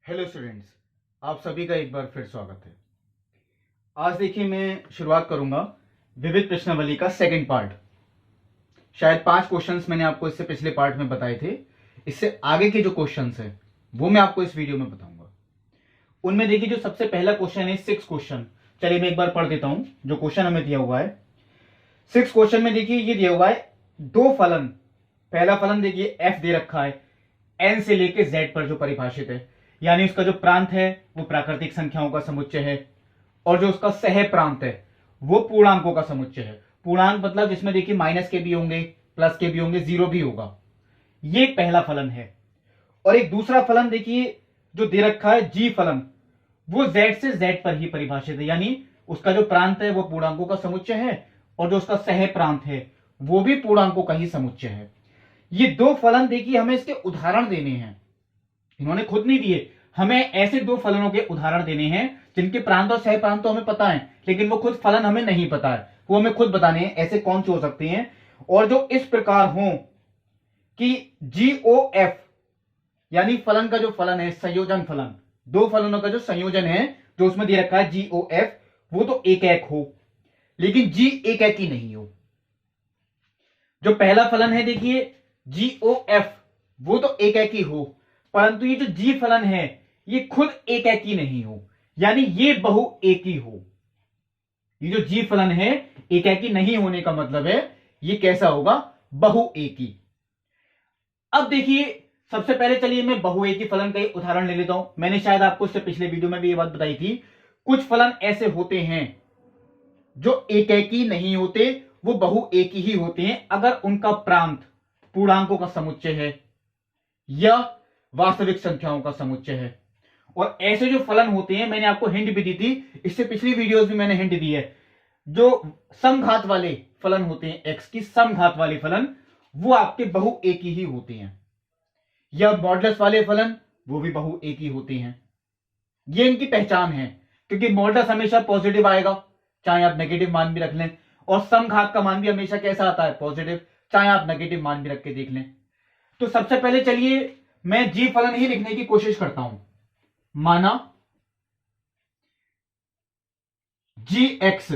Hello students, आप सभी का एक बार फिर स्वागत है। आज देखिए मैं शुरुआत करूंगा विविध प्रश्नावली का सेकंड पार्ट। शायद 5 क्वेश्चंस मैंने आपको इससे पिछले पार्ट में बताए थे। इससे आगे के जो क्वेश्चंस हैं वो मैं आपको इस वीडियो में बताऊंगा। उनमें देखिए जो सबसे पहला क्वेश्चन है 6 क्वेश्चन। चलिए मैं एक बार पढ़ देता हूं जो क्वेश्चन हमें दिया हुआ है। 6 क्वेश्चन में देखिए ये दिया हुआ है दो फलन। पहला फलन देखिए एफ दे रखा है एन से लेके जेड पर जो परिभाषित है, यानी उसका जो प्रांत है वो प्राकृतिक संख्याओं का समुच्चय है और जो उसका सह प्रांत है वो पूर्णांकों का समुच्चय है। पूर्णांक मतलब जिसमें देखिए माइनस के भी होंगे, प्लस के भी होंगे, जीरो भी होगा। ये पहला फलन है। और एक दूसरा फलन देखिए जो दे रखा है जी फलन, वो जेड से जेड पर ही परिभाषित है, यानी उसका जो प्रांत है वो पूर्णांकों का समुच्चय है और जो उसका सह प्रांत है वो भी पूर्णांकों का ही समुच्चय है। ये दो फलन देखिए हमें इसके उदाहरण देने हैं, इन्होंने खुद नहीं दिए, हमें ऐसे दो फलनों के उदाहरण देने हैं जिनके प्रांत और सह प्रांत तो हमें पता है, लेकिन वो खुद फलन हमें नहीं पता है, वो हमें खुद बताने हैं ऐसे कौन से हो सकते हैं और जो इस प्रकार हो कि GOF यानी फलन का जो फलन है संयोजन फलन, दो फलनों का जो संयोजन है जो उसमें दे रखा है GOF, वो तो एक एक हो लेकिन G एक एक ही नहीं हो। जो पहला फलन है देखिए GOF, वो तो एक एक ही हो, परंतु ये जो जी फलन है ये खुद एक एक ही नहीं हो, यानी ये बहु एक ही हो। ये जो जी फलन है एक एक ही नहीं होने का मतलब है ये कैसा होगा, बहु एक ही। अब देखिए सबसे पहले चलिए मैं बहु एक ही फलन का एक उदाहरण ले लेता हूं। मैंने शायद आपको इससे पिछले वीडियो में भी ये बात बताई थी। कुछ फलन ऐसे होते हैं जो एक एक ही नहीं होते, वो बहु एक ही होते हैं अगर उनका प्रांत पूर्णांकों का समुच्चय है या वास्तविक संख्याओं का समुच्चय है। और ऐसे जो फलन होते हैं, मैंने आपको हिंट भी दी थी, इससे पिछली वीडियोस में मैंने हिंट दी है, जो समघात वाले फलन होते हैं एक्स की समघात वाले फलन, वो आपके बहु एक ही होते हैं, या मॉडुलस वाले फलन वो भी बहु एक ही होते हैं। ये इनकी पहचान है, क्योंकि मॉडुलस हमेशा पॉजिटिव आएगा चाहे आप नेगेटिव मान भी रख लें, और समघात का मान भी हमेशा कैसा आता है, पॉजिटिव, चाहे आप नेगेटिव मान भी रख के देख लें। तो सबसे पहले चलिए मैं जी फलन ही लिखने की कोशिश करता हूं। माना GX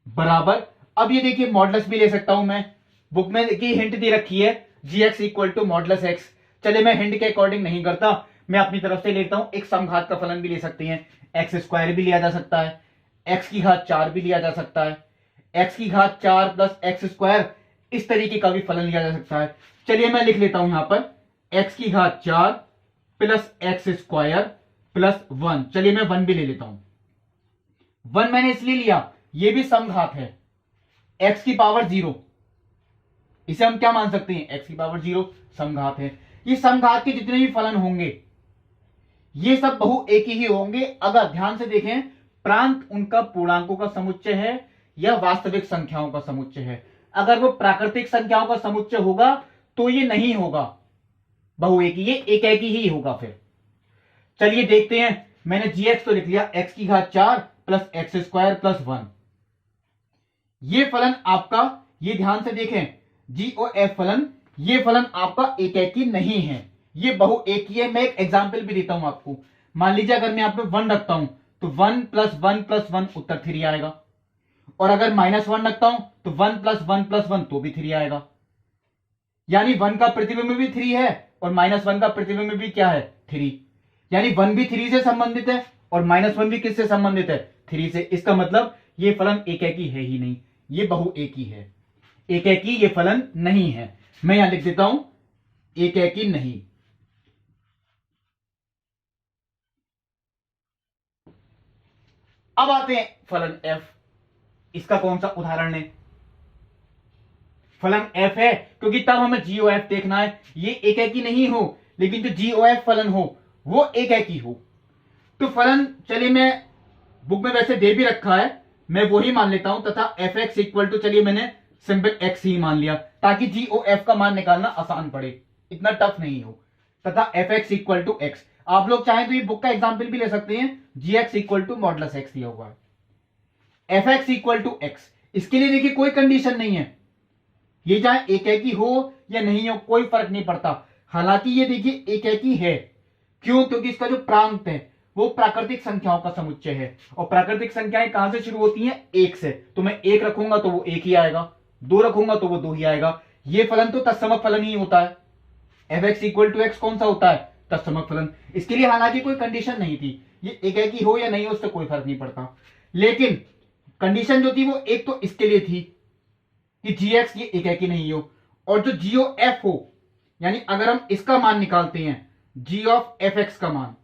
बराबर, अब ये देखिए मॉडुलस भी ले सकता हूं मैं, बुक में देखिए हिंट दे रखी है GX equal to modulus x. चलिए मैं हिंट के अकॉर्डिंग नहीं करता, मैं अपनी तरफ से लेता हूं, एक समघात का फलन भी ले सकते हैं, एक्स स्क्वायर भी लिया जा सकता है, एक्स की घात 4 भी लिया जा सकता है, एक्स की घात 4 प्लस एक्स स्क्वायर, इस तरीके का भी फलन लिया जा सकता है। चलिए मैं लिख लेता हूं यहां पर एक्स की घात 4 प्लस एक्स स्क्वायर प्लस 1। चलिए मैं 1 भी ले लेता हूं। 1 मैंने इसलिए लिया, ये भी समघात है, एक्स की पावर 0, इसे हम क्या मान सकते हैं, एक्स की पावर 0 समघात है। ये समघात के जितने भी फलन होंगे ये सब बहु एक ही होंगे अगर ध्यान से देखें प्रांत उनका पूर्णांकों का समुच्चय है या वास्तविक संख्याओं का समुच्चय है। अगर वो प्राकृतिक संख्याओं का समुच्चय होगा तो ये नहीं होगा बहु एक ही, ये एक ही होगा। फिर चलिए देखते हैं, मैंने GX तो लिख लिया, एक्स की घात 4 प्लस एक्स स्क्वायर प्लस 1। ये फलन आपका, ये ध्यान से देखें GOF फलन, ये फलन आपका एक ही नहीं है, ये बहु एक ही है। मैं एक एग्जांपल भी देता हूं आपको। मान लीजिए अगर मैं यहां पे 1 रखता हूं तो 1 प्लस 1 प्लस 1 उत्तर 3 आएगा, और अगर -1 रखता हूं तो 1 प्लस 1 प्लस 1 तो भी 3 आएगा, यानी 1 का प्रतिबिंब भी 3 है और -1 का प्रतिबिंब भी क्या है, 3, यानी 1 भी 3 से संबंधित है और -1 भी किससे संबंधित है, 3 से। इसका मतलब ये फलन एक ही है ही नहीं, ये बहु एक ही है, एक ही ये फलन नहीं है। मैं यहां लिख देता हूं एक ही नहीं। अब आते हैं फलन f, इसका कौन सा उदाहरण है, फलन f है, क्योंकि तब हमें GOF देखना है, ये एक ही नहीं हो लेकिन जो GOF फलन हो वो एक ही हो। तो फलन चलिए मैं बुक में वैसे दे भी रखा है, मैं वही मान लेता हूं, तथा fx इक्वल टू, चलिए मैंने सिंपल x ही मान लिया ताकि GOF का मान निकालना आसान पड़े, इतना टफ नहीं हो, तथा fx इक्वल टू x। आप लोग चाहें तो ये बुक का एग्जाम्पल भी ले सकते हैं, GX equal to modulus x दिया हुआ है, fx इक्वल टू x। इसके लिए देखिए कोई कंडीशन नहीं है, ये चाहे एक ही हो या नहीं हो कोई फर्क नहीं पड़ता। हालांकि ये देखिए एक ही है, क्यों? क्योंकि इसका जो प्रांत है वो प्राकृतिक संख्याओं का समुच्चय है, और प्राकृतिक संख्याएं कहां से शुरू होती हैं? 1 से। तो मैं 1 रखूंगा तो वो 1 ही आएगा, 2 रखूंगा तो वो 2 ही आएगा। ये फलन तो तत्समक फलन ही होता है। fx इक्वल टू एक्स कौन सा होता है? तत्समक फलन। इसके लिए हालांकि कोई कंडीशन नहीं थी, ये एकेकी हो या नहीं हो उससे कोई फर्क नहीं पड़ता, लेकिन कंडीशन जो थी वो एक तो इसके लिए थी कि gx ये एकेकी नहीं हो, और जो g ऑफ f हो, यानी अगर हम इसका मान निकालते हैं g ऑफ fx का मान,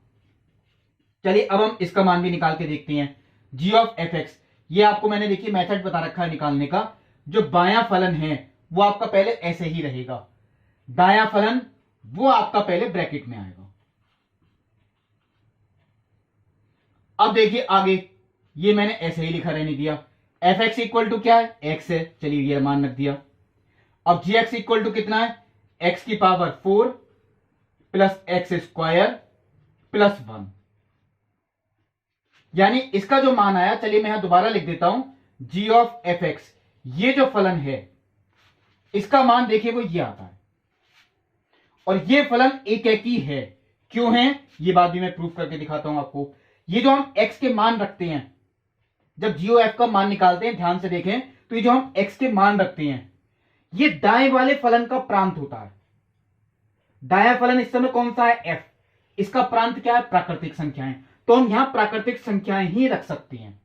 चलिए अब हम इसका मान भी निकाल के देखते हैं। g ऑफ fx, ये आपको मैंने देखिए मेथड बता रखा है निकालने का। जो बायां फलन है वो आपका पहले ऐसे ही रहेगा, दायां फलन वो आपका पहले ब्रैकेट में आएगा। अब देखिए आगे, ये मैंने ऐसे ही लिखा रहने दिया। fx इक्वल टू क्या है? x है, चलिए ये मान रख दिया। अब gx इक्वल टू कितना है? x की power 4 plus x square plus 1, यानी इसका जो मान आया, चलिए मैं यहां दोबारा लिख देता हूं, g ऑफ fx, ये जो फलन है इसका मान देखिए वो ये आता है, और ये फलन एकेकी है। क्यों है? ये बात भी मैं प्रूफ करके दिखाता हूं आपको। ये जो हम x के मान रखते हैं, जब g ऑफ f का मान निकालते हैं, ध्यान से देखें तो ये जो हम x के मान रखते हैं, ये दाएं वाले फलन का प्रांत होता है। दायां फलन इस समय कौन सा है? f। इसका प्रांत क्या है? प्राकृतिक संख्याएं। तो हम यहां प्राकृतिक संख्याएं ही रख सकते हैं।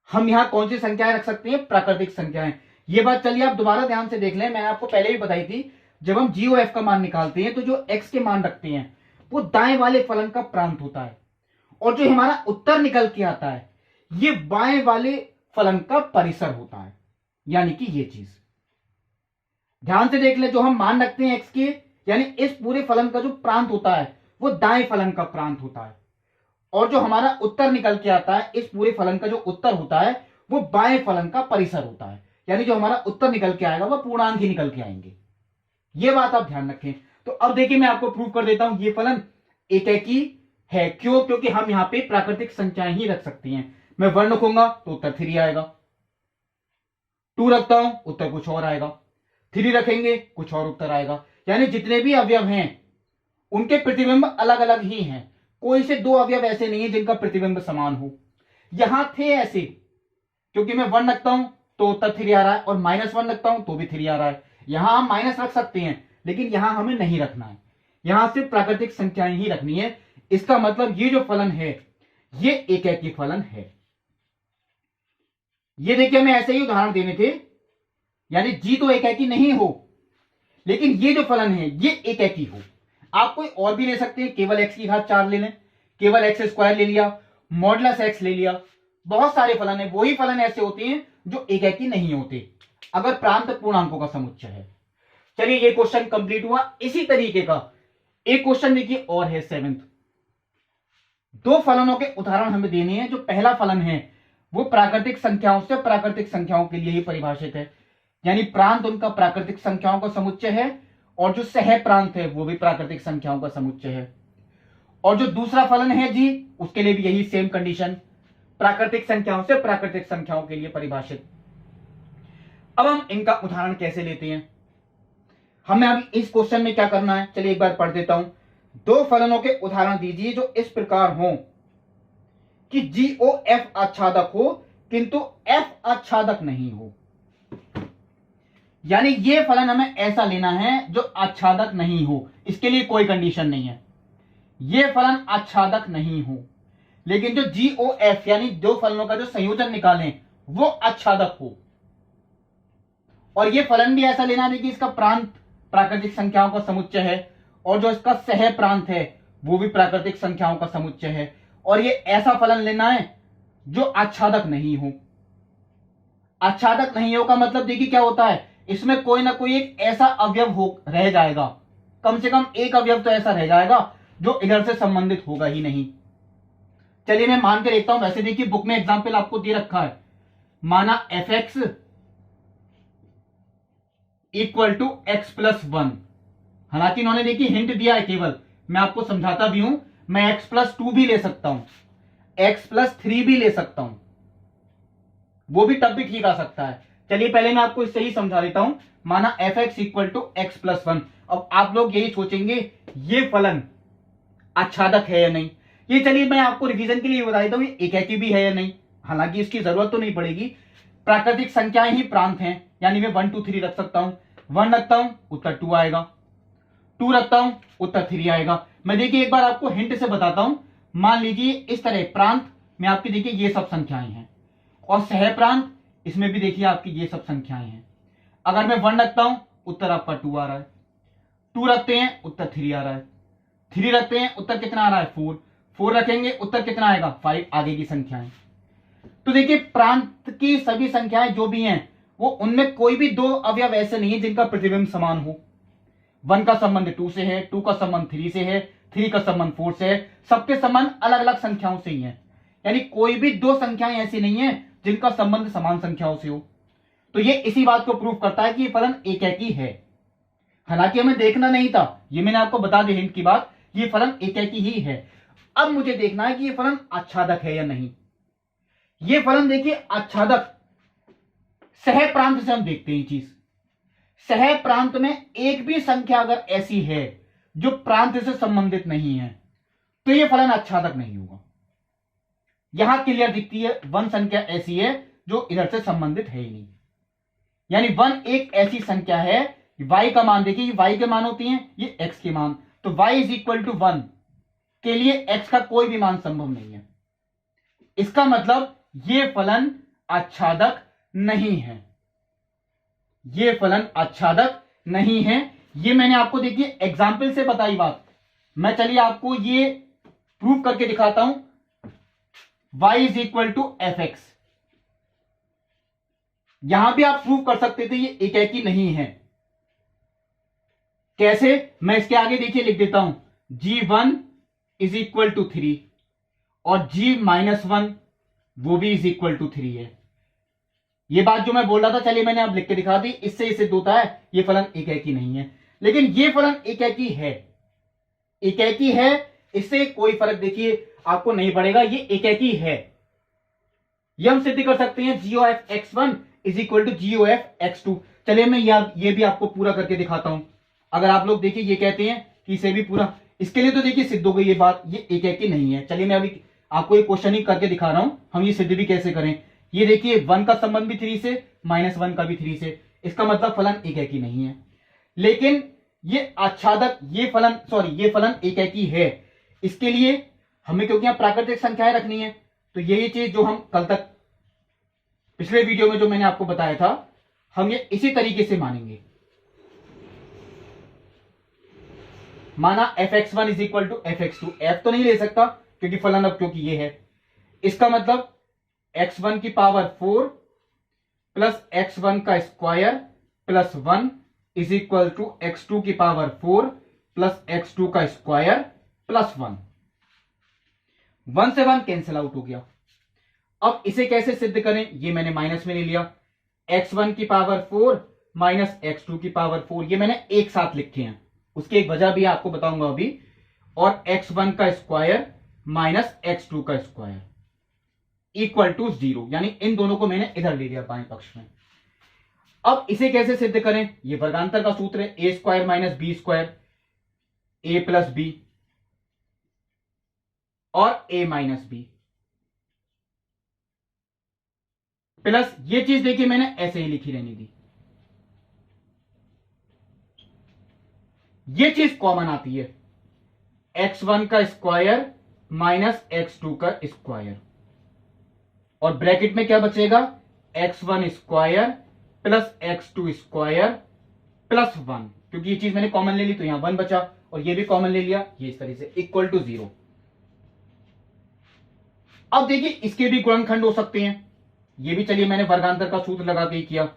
हम यहां कौन सी संख्याएं रख सकते हैं? प्राकृतिक संख्याएं। ये बात चलिए आप दोबारा ध्यान से देख लें, मैंने आपको पहले भी बताई थी, जब हम g ऑफ f का मान निकालते हैं तो जो x के मान रखते हैं वो दाएं वाले फलन का प्रांत होता है, और जो हमारा उत्तर निकल के आता है ये बाएं वाले फलन का परिसर होता है, यानी कि ये चीज ध्यान से देख ले। जो हम मान रखते हैं x के, यानी इस पूरे फलन का जो प्रांत होता है वो दाएं फलन का प्रांत होता है, और जो हमारा उत्तर निकल के आता है, इस पूरे फलन का जो उत्तर होता है वो बाएं फलन का परिसर होता है, यानी जो हमारा उत्तर निकल के आएगा वो पूर्णांक ही निकल के आएंगे। ये बात आप ध्यान रखें। तो अब देखिए मैं आपको प्रूव कर देता हूं, ये फलन एकेकी है। क्यों? क्योंकि हम यहां पे प्राकृतिक संख्याएं ही रख सकती हैं। मैं 1 रखूंगा तो उत्तर 3 आएगा, 2 रखता हूं उत्तर कुछ और आएगा, 3 रखेंगे कुछ और उत्तर आएगा, यानी जितने भी अवयव हैं उनके प्रतिबिंब अलग अलग ही हैं। कोई से 2 अवयव ऐसे नहीं है जिनका प्रतिबिंब समान हो। यहां थे ऐसे, क्योंकि मैं 1 रखता हूं तो उत्तर 3 आ रहा है, और -1 रखता हूं तो भी 3 आ रहा है। यहां हम माइनस रख सकते हैं, लेकिन यहां हमें नहीं रखना है, यहां सिर्फ प्राकृतिक संख्याएं ही रखनी है। इसका मतलब ये जो फलन है ये एकेकी फलन है। ये देखिए हमें ऐसे ही उदाहरण देने थे, यानी जी तो एकेकी नहीं हो, लेकिन ये जो फलन है ये एकेकी हो। आप कोई और भी ले सकते हैं, केवल x की घात 4 ले लें, केवल एक्स स्क्वायर ले लिया, मॉडुलस x ले लिया। बहुत सारे फलन है, वही फलन ऐसे होते हैं जो एकेकी नहीं होते अगर प्रांत पूर्णांकों का समुच्चय है। चलिए ये क्वेश्चन कंप्लीट हुआ। इसी तरीके का एक क्वेश्चन देखिए और है 7th। 2 फलनों के उदाहरण हमें देने हैं। जो पहला फलन है वो प्राकृतिक संख्याओं से प्राकृतिक संख्याओं के लिए ही परिभाषित है, यानी प्रांत उनका प्राकृतिक संख्याओं का समुच्चय है, और जो सह प्रांत है वो भी प्राकृतिक संख्याओं का समुच्चय है। और जो दूसरा फलन है जी, उसके लिए भी यही सेम कंडीशन, प्राकृतिक संख्याओं से प्राकृतिक संख्याओं के लिए परिभाषित। अब हम इनका उदाहरण कैसे लेते हैं, हमें अभी इस क्वेश्चन में क्या करना है, चलिए एक बार पढ़ देता हूं। 2 फलनों के उदाहरण दीजिए जो इस प्रकार हों कि GOF आच्छादक हो किंतु F आच्छादक नहीं हो। यानी ये फलन हमें ऐसा लेना है जो आच्छादक नहीं हो, इसके लिए कोई कंडीशन नहीं है। ये फलन आच्छादक नहीं हो, लेकिन जो GOF यानी 2 फलनों का जो संयोजन निकालें वो आच्छादक हो। और ये फलन भी ऐसा लेना है कि इसका प्रांत प्राकृतिक संख्याओं का समुच्चय है, और जो इसका सह प्रांत है वो भी प्राकृतिक संख्याओं का समुच्चय है। और ये ऐसा फलन लेना है जो आच्छादक नहीं हो। आच्छादक नहीं हो का मतलब देखिए क्या होता है, इसमें कोई ना कोई एक ऐसा अवयव हो रह जाएगा, कम से कम एक अवयव तो ऐसा रह जाएगा जो इधर से संबंधित होगा ही नहीं। चलिए मैं मान के देखता हूं। वैसे देखिए बुक में एग्जाम्पल आपको दे रखा है, माना fx equal to x plus 1। हालांकि इन्होंने देखिए हिंट दिया है, केवल मैं आपको समझाता भी हूं। मैं x प्लस 2 भी ले सकता हूं, x प्लस 3 भी ले सकता हूं, वो भी तब भी ठीक आ सकता है। चलिए पहले मैं आपको इससे ही समझा देता हूं। माना fx equal to x plus 1। अब आप लोग यही सोचेंगे ये फलन आच्छादक है या नहीं। ये चलिए मैं आपको रिवीजन के लिए बता देता हूं, ये एकेकी भी है या नहीं। हालांकि इसकी जरूरत तो नहीं पड़ेगी, प्राकृतिक संख्याएं ही प्रांत हैं, यानी मैं 1 2 3 रख सकता हूं। 1 रखता हूं उत्तर 2 आएगा, 2 रखता हूं उत्तर 3 आएगा। मैं देखिए एक बार आपको हिंट से बताता हूं, मान लीजिए इस तरह प्रांत में आपकी देखिए ये सब संख्याएं हैं, और सह प्रांत इसमें भी देखिए आपकी ये सब संख्याएं हैं। अगर मैं 1 रखता हूं उत्तर आपका 2 आ रहा है, 2 रखते हैं उत्तर 3 आ रहा है, 3 रखते हैं उत्तर कितना आ रहा है 4, 4 रखेंगे उत्तर कितना आएगा 5, आगे की संख्याएं। तो देखिए प्रांत की सभी संख्याएं जो भी हैं वो उनमें कोई भी दो अवयव ऐसे नहीं है जिनका प्रतिबिंब समान हो। 1 का संबंध 2 से है, 2 का संबंध 3 से है, 3 का संबंध 4 से है, सबके संबंध अलग अलग संख्याओं से ही है। यानी कोई भी दो संख्याएं ऐसी नहीं है जिनका संबंध समान संख्याओं से हो। तो ये इसी बात को प्रूव करता है कि ये फलन एकेकी है। हालांकि हमें देखना नहीं था, ये मैंने आपको बता दी हिंट की बात, ये फलन एकेकी ही है। अब मुझे देखना है कि ये फलन आच्छादक है या नहीं। ये फलन देखिए आच्छादक, सह प्रांत से हम देखते हैं चीज। सह प्रांत में एक भी संख्या अगर ऐसी है जो प्रांत से संबंधित नहीं है तो यह फलन आच्छादक नहीं होगा। यहां क्लियर दिखती है 1 संख्या ऐसी है जो इधर से संबंधित है ही नहीं। यानी 1 एक ऐसी संख्या है, y का मान देखिए, y के मान होती हैं ये x के मान, तो y इज इक्वल टू 1 के लिए x का कोई भी मान संभव नहीं है। इसका मतलब ये फलन आच्छादक नहीं है, ये फलन आच्छादक नहीं है। ये मैंने आपको देखिए एग्जाम्पल से बताई बात। मैं चलिए आपको ये प्रूव करके दिखाता हूं। y is equal to f x, यहां भी आप प्रूव कर सकते थे ये एकेकी नहीं है। कैसे, मैं इसके आगे देखिए लिख देता हूं, g1 इज इक्वल टू 3 और g-1 वो भी इज इक्वल टू 3 है। ये बात जो मैं बोल रहा था चलिए मैंने अब लिख के दिखा दी, इससे सिद्ध होता है ये फलन एकेकी नहीं है। लेकिन ये फलन एकेकी है, एकेकी है, इससे कोई फर्क देखिए आपको नहीं पड़ेगा, ये एकेकी है। ये हम सिद्ध कर सकते हैं G O F x1 is equal to G O F x2। चलिए मैं ये भी आपको पूरा करके दिखाता हूं। अगर आप लोग देखिए ये कहते हैं कि इसे भी पूरा, इसके लिए तो देखिए सिद्ध हो गई ये बात, ये एकेकी नहीं है। चलिए मैं अभी आपको ये क्वेश्चन ही करके दिखा रहा हूं, हम ये सिद्ध भी कैसे करें। ये देखिए 1 का संबंध भी 3 से, -1 का भी 3 से, इसका मतलब फलन एकेकी नहीं है। लेकिन ये आच्छादक, ये फलन एकेकी है। इसके लिए हमें क्योंकि यहां प्राकृतिक संख्याएं रखनी है, तो यही चीज जो हम कल तक पिछले वीडियो में जो मैंने आपको बताया था, हम ये इसी तरीके से मानेंगे। माना fx1 is equal to fx2, f तो नहीं ले सकता क्योंकि फलन अब क्योंकि ये है, इसका मतलब x1 की पावर 4 प्लस x1 का square plus 1 is equal to x2 की पावर 4 प्लस x2 का स्क्वायर प्लस 1। 1 से 1 कैंसिल आउट हो गया। अब इसे कैसे सिद्ध करें, ये मैंने माइनस में ले लिया, x1 की पावर 4 माइनस x2 की पावर 4, ये मैंने एक साथ लिखे हैं, उसकी एक वजह भी आपको बताऊंगा अभी, और x1 का स्क्वायर माइनस x2 का स्क्वायर इक्वल टू 0, यानी इन दोनों को मैंने इधर ले लिया बाएं पक्ष में। अब इसे कैसे सिद्ध करें, ये वर्गांतर का सूत्र है, ए स्क्वायर माइनस बी स्क्वायर, ए प्लस बी और ए माइनस बी, प्लस ये चीज देखिए मैंने ऐसे ही लिखी रहने दी, ये चीज कॉमन आती है, x1 का स्क्वायर माइनस x2 का स्क्वायर, और ब्रैकेट में क्या बचेगा, x1 square plus x2 square plus 1, क्योंकि ये चीज मैंने कॉमन ले ली तो यहां 1 बचा, और ये भी कॉमन ले लिया, ये इस तरह से इक्वल टू 0। अब देखिए इसके भी गुणनखंड हो सकते हैं, ये भी चलिए मैंने वर्गांतर का सूत्र लगा के किया,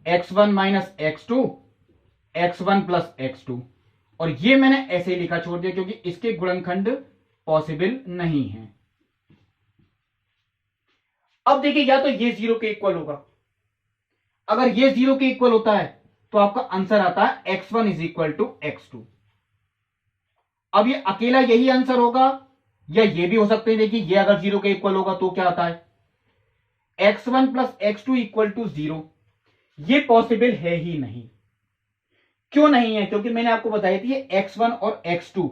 x1 minus x2, x1 plus x2, और ये मैंने ऐसे ही लिखा छोड़ दिया क्योंकि इसके गुणनखंड पॉसिबल नहीं है। अब देखिए या तो ये 0 के इक्वल होगा, अगर ये 0 के इक्वल होता है तो आपका आंसर आता है x1 is equal to x2। अब ये अकेला यही आंसर होगा या ये भी हो सकते हैं, देखिए ये अगर 0 के इक्वल होगा तो क्या आता है, x1 plus x2 equal to 0, ये पॉसिबल है ही नहीं। क्यों नहीं है, क्योंकि मैंने आपको बताई थी ये x1 और x2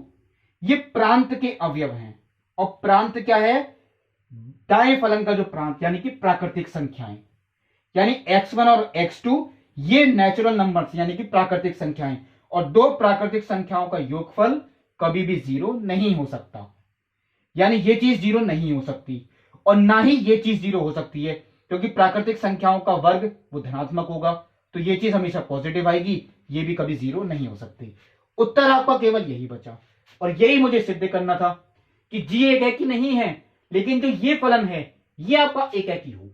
ये प्रांत के अवयव हैं, और प्रांत क्या है? दाएं फलन का जो प्रांत, यानी कि प्राकृतिक संख्याएं, यानी x1 और x2 ये नेचुरल नंबर्स यानी कि प्राकृतिक संख्याएं, और दो प्राकृतिक संख्याओं का योगफल कभी भी जीरो नहीं हो सकता। यानी ये चीज जीरो नहीं हो सकती, और ना ही ये चीज जीरो हो सकती है, क्योंकि प्राकृतिक संख्याओं का वर्ग वो धनात्मक होगा, तो ये चीज हमेशा पॉजिटिव आएगी, ये भी कभी जीरो नहीं हो सकती। उत्तर आपका केवल यही बचा, और यही मुझे सिद्ध करना था कि जी एक है कि नहीं है, लेकिन जो ये फलन है ये आपका एक है कि हो।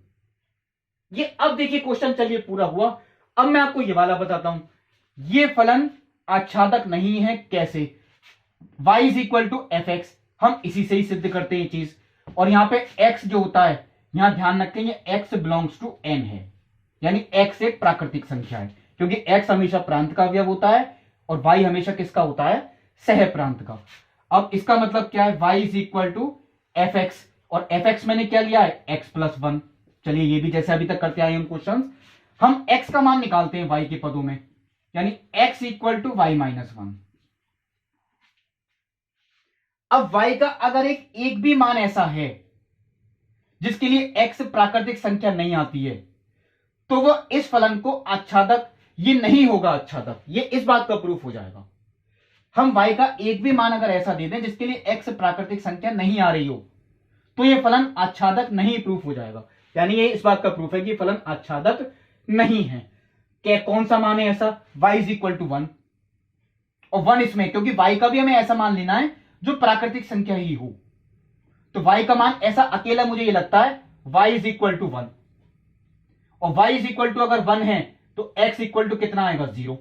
ये अब देखिए क्वेश्चन चलिए पूरा हुआ। अब मैं आपको ये वाला बताता हूं, ये फलन आच्छादक नहीं है कैसे? y is equal to f x, हम इसी से ही सिद्ध करते हैं ये चीज। और यहां पे x जो होता है, यहां ध्यान रखेंगे x बिलोंग्स टू n है, यानी x एक प्राकृतिक संख्या है, क्योंकि x हमेशा प्रांत का अवयव होता है और y हमेशा किसका होता है? सह प्रांत का। अब इसका मतलब क्या है? y is equal to f x, और एफ एक्स मैंने क्या लिया है? x plus one. चलिए ये भी जैसे अभी तक करते आए हम क्वेश्चन, हम x का मान निकालते हैं y के पदों में, यानी x equal to y minus one. अब y का अगर एक भी मान ऐसा है जिसके लिए x प्राकृतिक संख्या नहीं आती है, तो वो इस फलन को आच्छादक ये नहीं होगा आच्छादक, ये इस बात का प्रूफ हो जाएगा। हम y का एक भी मान अगर ऐसा दे दें जिसके लिए x प्राकृतिक संख्या नहीं आ रही हो, तो ये फलन आच्छादक नहीं प्रूफ हो जाएगा, यानी ये इस बात का प्रूफ है कि फलन आच्छादक नहीं है। क्या कौन सा मान है ऐसा? y is equal to one, और वन इसमें, क्योंकि y का भी हमें ऐसा मान लेना है जो प्राकृतिक संख्या ही हो, तो y का मान ऐसा अकेला मुझे ये लगता है y is equal to one, और y इज इक्वल टू अगर वन है तो x इक्वल टू कितना आएगा? जीरो,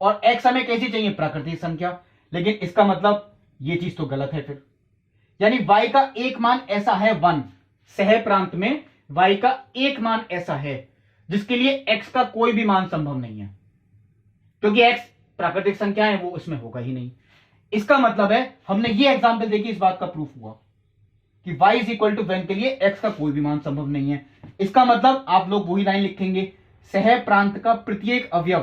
और x हमें कैसी चाहिए? प्राकृतिक संख्या, लेकिन इसका मतलब ये चीज तो गलत है फिर, यानी y का एक मान ऐसा है वन, सह प्रांत में y का एक मान ऐसा है जिसके लिए x का कोई भी मान संभव नहीं है, क्योंकि x प्राकृतिक संख्या है, वो उसमें होगा ही नहीं। इसका मतलब है हमने ये एग्जांपल देखी, इस बात का प्रूफ हुआ कि y is equal to one के लिए x का कोई भी मान संभव नहीं है। इसका मतलब आप लोग वही लाइन लिखेंगे, सह प्रांत का प्रत्येक अवयव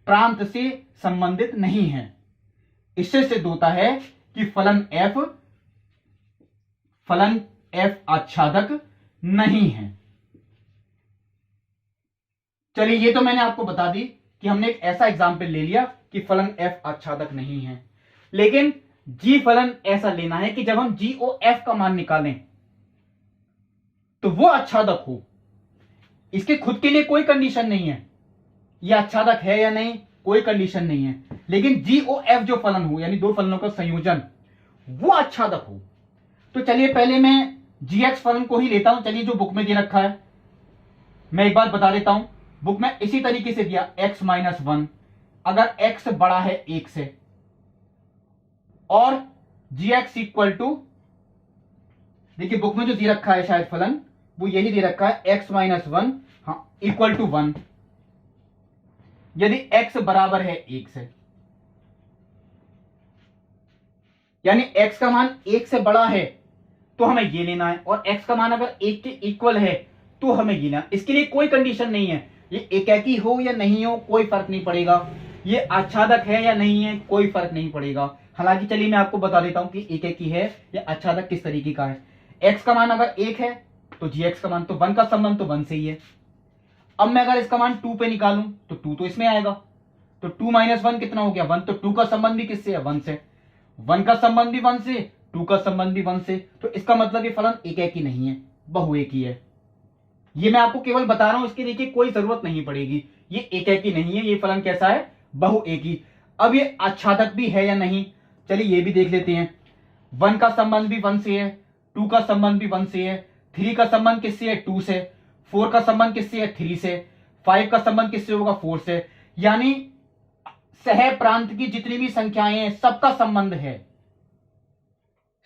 प्रांत से संबंधित नहीं है। इससे सिद्ध होता है कि फलन f आच्छादक नहीं है। चलिए ये तो मैंने आपको बता दी कि हमने एक ऐसा एग्जाम्पल ले लिया कि फलन f आच्छादक नहीं है, लेकिन g फलन ऐसा लेना है कि जब हम g और f का मान निकालें तो वो आच्छादक हो। इसके खुद के लिए कोई कंडीशन नहीं है, ये आच्छादक है या नहीं, कोई कंडीशन नहीं है, लेकिन g और f जो फलन हो, यानी दो फलनों का संयोजन, वो आच्छादक हो। तो चलिए पहले मैं gx फलन को ही लेता हूं। चलिए जो बुक में दे रखा है मैं एक बात बता देता हूं, बुक में इसी तरीके से दिया x माइनस वन, अगर x बड़ा है एक से, और gx इक्वल टू, देखिए बुक में जो दे रखा है शायद फलन वो यही दे रखा है x माइनस वन, हाँ, इक्वल टू वन, यदि x बराबर है एक से, यानी x का मान एक से बड़ा है तो हमें ये लेना है, और x का मान अगर एक के इक्वल है तो हमें ये लेना। इसके लिए कोई कंडीशन नहीं है, ये एकाकी हो या नहीं हो कोई फर्क नहीं पड़ेगा, ये आच्छादक है या नहीं है कोई फर्क नहीं पड़ेगा। हालांकि चलिए मैं आपको बता देता हूं कि एकाकी है या आच्छादक किस तरीके का है। x का मान अगर एक है तो gx का मान, तो वन का संबंध तो वन से ही है। अब मैं अगर इसका मान टू पे निकालूं तो टू तो इसमें आएगा, तो टू माइनस वन कितना हो गया? वन, तो टू का संबंध भी किससे है? वन से, वन का संबंध भी वन से, टू का संबंध भी वन से, तो इसका मतलब ये फलन एकाकी नहीं है, बहुएकी है। ये मैं आपको केवल बता रहा हूं, इसके नीचे कोई जरूरत नहीं पड़ेगी, ये एकाकी नहीं है, ये फलन कैसा है? बहुएकी। अब ये आच्छादक भी है या नहीं, चलिए ये भी देख लेते हैं। वन का संबंध भी वन से है, टू का संबंध भी वन से है, थ्री का संबंध किससे है? टू से, फोर का संबंध किससे है? थ्री से, फाइव का संबंध किससे होगा? फोर से, यानी सह प्रांत की जितनी भी संख्याएं हैं सबका संबंध है,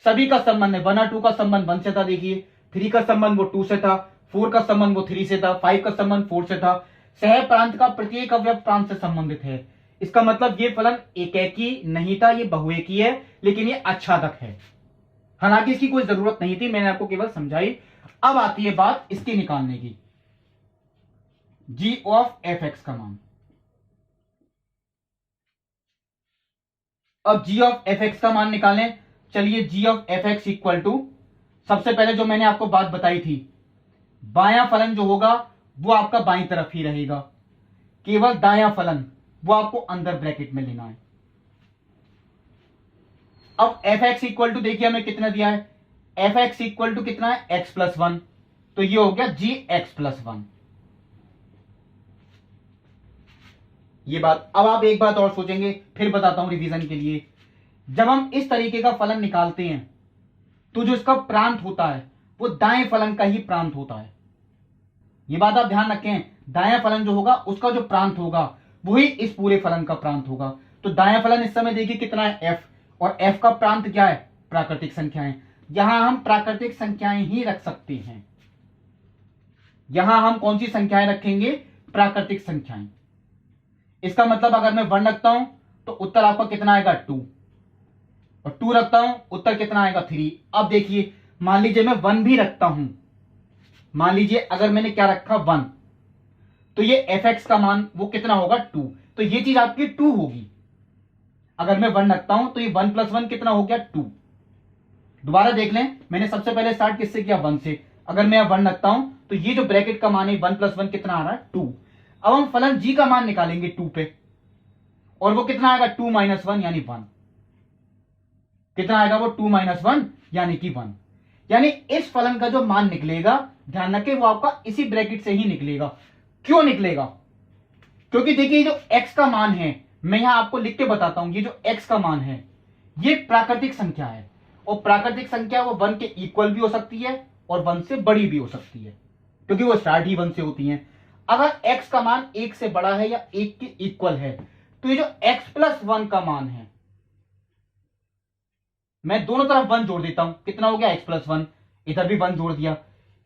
सभी का संबंध है। वन और टू का संबंध वन से था, देखिए, थ्री का संबंध वो टू से था, फोर का संबंध वो थ्री से था, फाइव का संबंध फोर से था। सह प्रांत का प्रत्येक अवयव प्रांत से संबंधित है। इसका मतलब ये फलन एकाकी नहीं था, ये बहुएकी है, लेकिन ये आच्छादक है। हालांकि इसकी कोई जरूरत नहीं थी, मैंने आपको केवल समझाई। अब आती है बात इसके निकालने की, g ऑफ एफ एक्स का मान। अब g ऑफ fx का मान निकालें। चलिए g of fx equal to, सबसे पहले जो मैंने आपको बात बताई थी, बायां फलन जो होगा वो आपका बाईं तरफ ही रहेगा, केवल दायां फलन वो आपको अंदर ब्रैकेट में लेना है। अब fx इक्वल टू देखिए हमें कितना दिया है, fx इक्वल टू कितना है x प्लस 1, तो ये हो गया gx प्लस 1। ये बात, अब आप एक बात और सोचेंगे, फिर बताता हूं रिवीजन के लिए। जब हम इस तरीके का फलन निकालते हैं तो जो इसका प्रांत होता है वो दाएं फलन का ही प्रांत होता है। ये बात आप ध्यान रखें, दायां फलन जो होगा उसका जो प्रांत होगा वही इस पूरे फलन का प्रांत होगा। तो दायां फलन इस समय देखिए कितना है f, और f का प्रांत क्या है, प्राकृतिक संख्याएं। यहां हम प्राकृतिक संख्याएं ही रख सकते हैं। यहां हम कौन सी संख्याएं रखेंगे, प्राकृतिक संख्याएं। इसका मतलब अगर मैं 1 रखता हूं तो उत्तर आपका कितना आएगा 2, और 2 रखता हूं उत्तर कितना आएगा 3। अब देखिए मान लीजिए मैं 1 भी रखता हूं, मान लीजिए अगर मैंने क्या रखा 1, तो ये fx का मान वो कितना होगा 2, तो ये चीज आपकी 2 होगी। अगर मैं 1 रखता हूं तो ये 1 प्लस 1 कितना हो गया 2। दोबारा देख लें, मैंने सबसे पहले स्टार्ट किससे किया 1 से। अगर मैं 1 रखता हूं तो ये जो ब्रैकेट का मान है 1 प्लस 1 कितना आ रहा है 2। अब हम फलन g का मान निकालेंगे 2 पे, और वो कितना आएगा 2 माइनस 1 यानी 1। कितना आएगा वो 2 माइनस 1 यानी कि 1। यानी इस फलन का जो मान निकलेगा, ध्यान रखें, वो आपका इसी ब्रैकेट से ही निकलेगा। क्यों निकलेगा, क्योंकि देखिए जो x का मान है, मैं यहां आपको लिख के बताता हूं, ये जो x का मान है ये प्राकृतिक संख्या है, और प्राकृतिक संख्या वो 1 के इक्वल भी हो सकती है और 1 से बड़ी भी हो सकती है, क्योंकि वो स्टार्ट ही 1 से होती है। अगर x का मान 1 से बड़ा है या 1 के इक्वल है, तो ये जो x प्लस 1 का मान है, मैं दोनों तरफ 1 जोड़ देता हूं, कितना हो गया x प्लस 1, इधर भी 1 जोड़ दिया,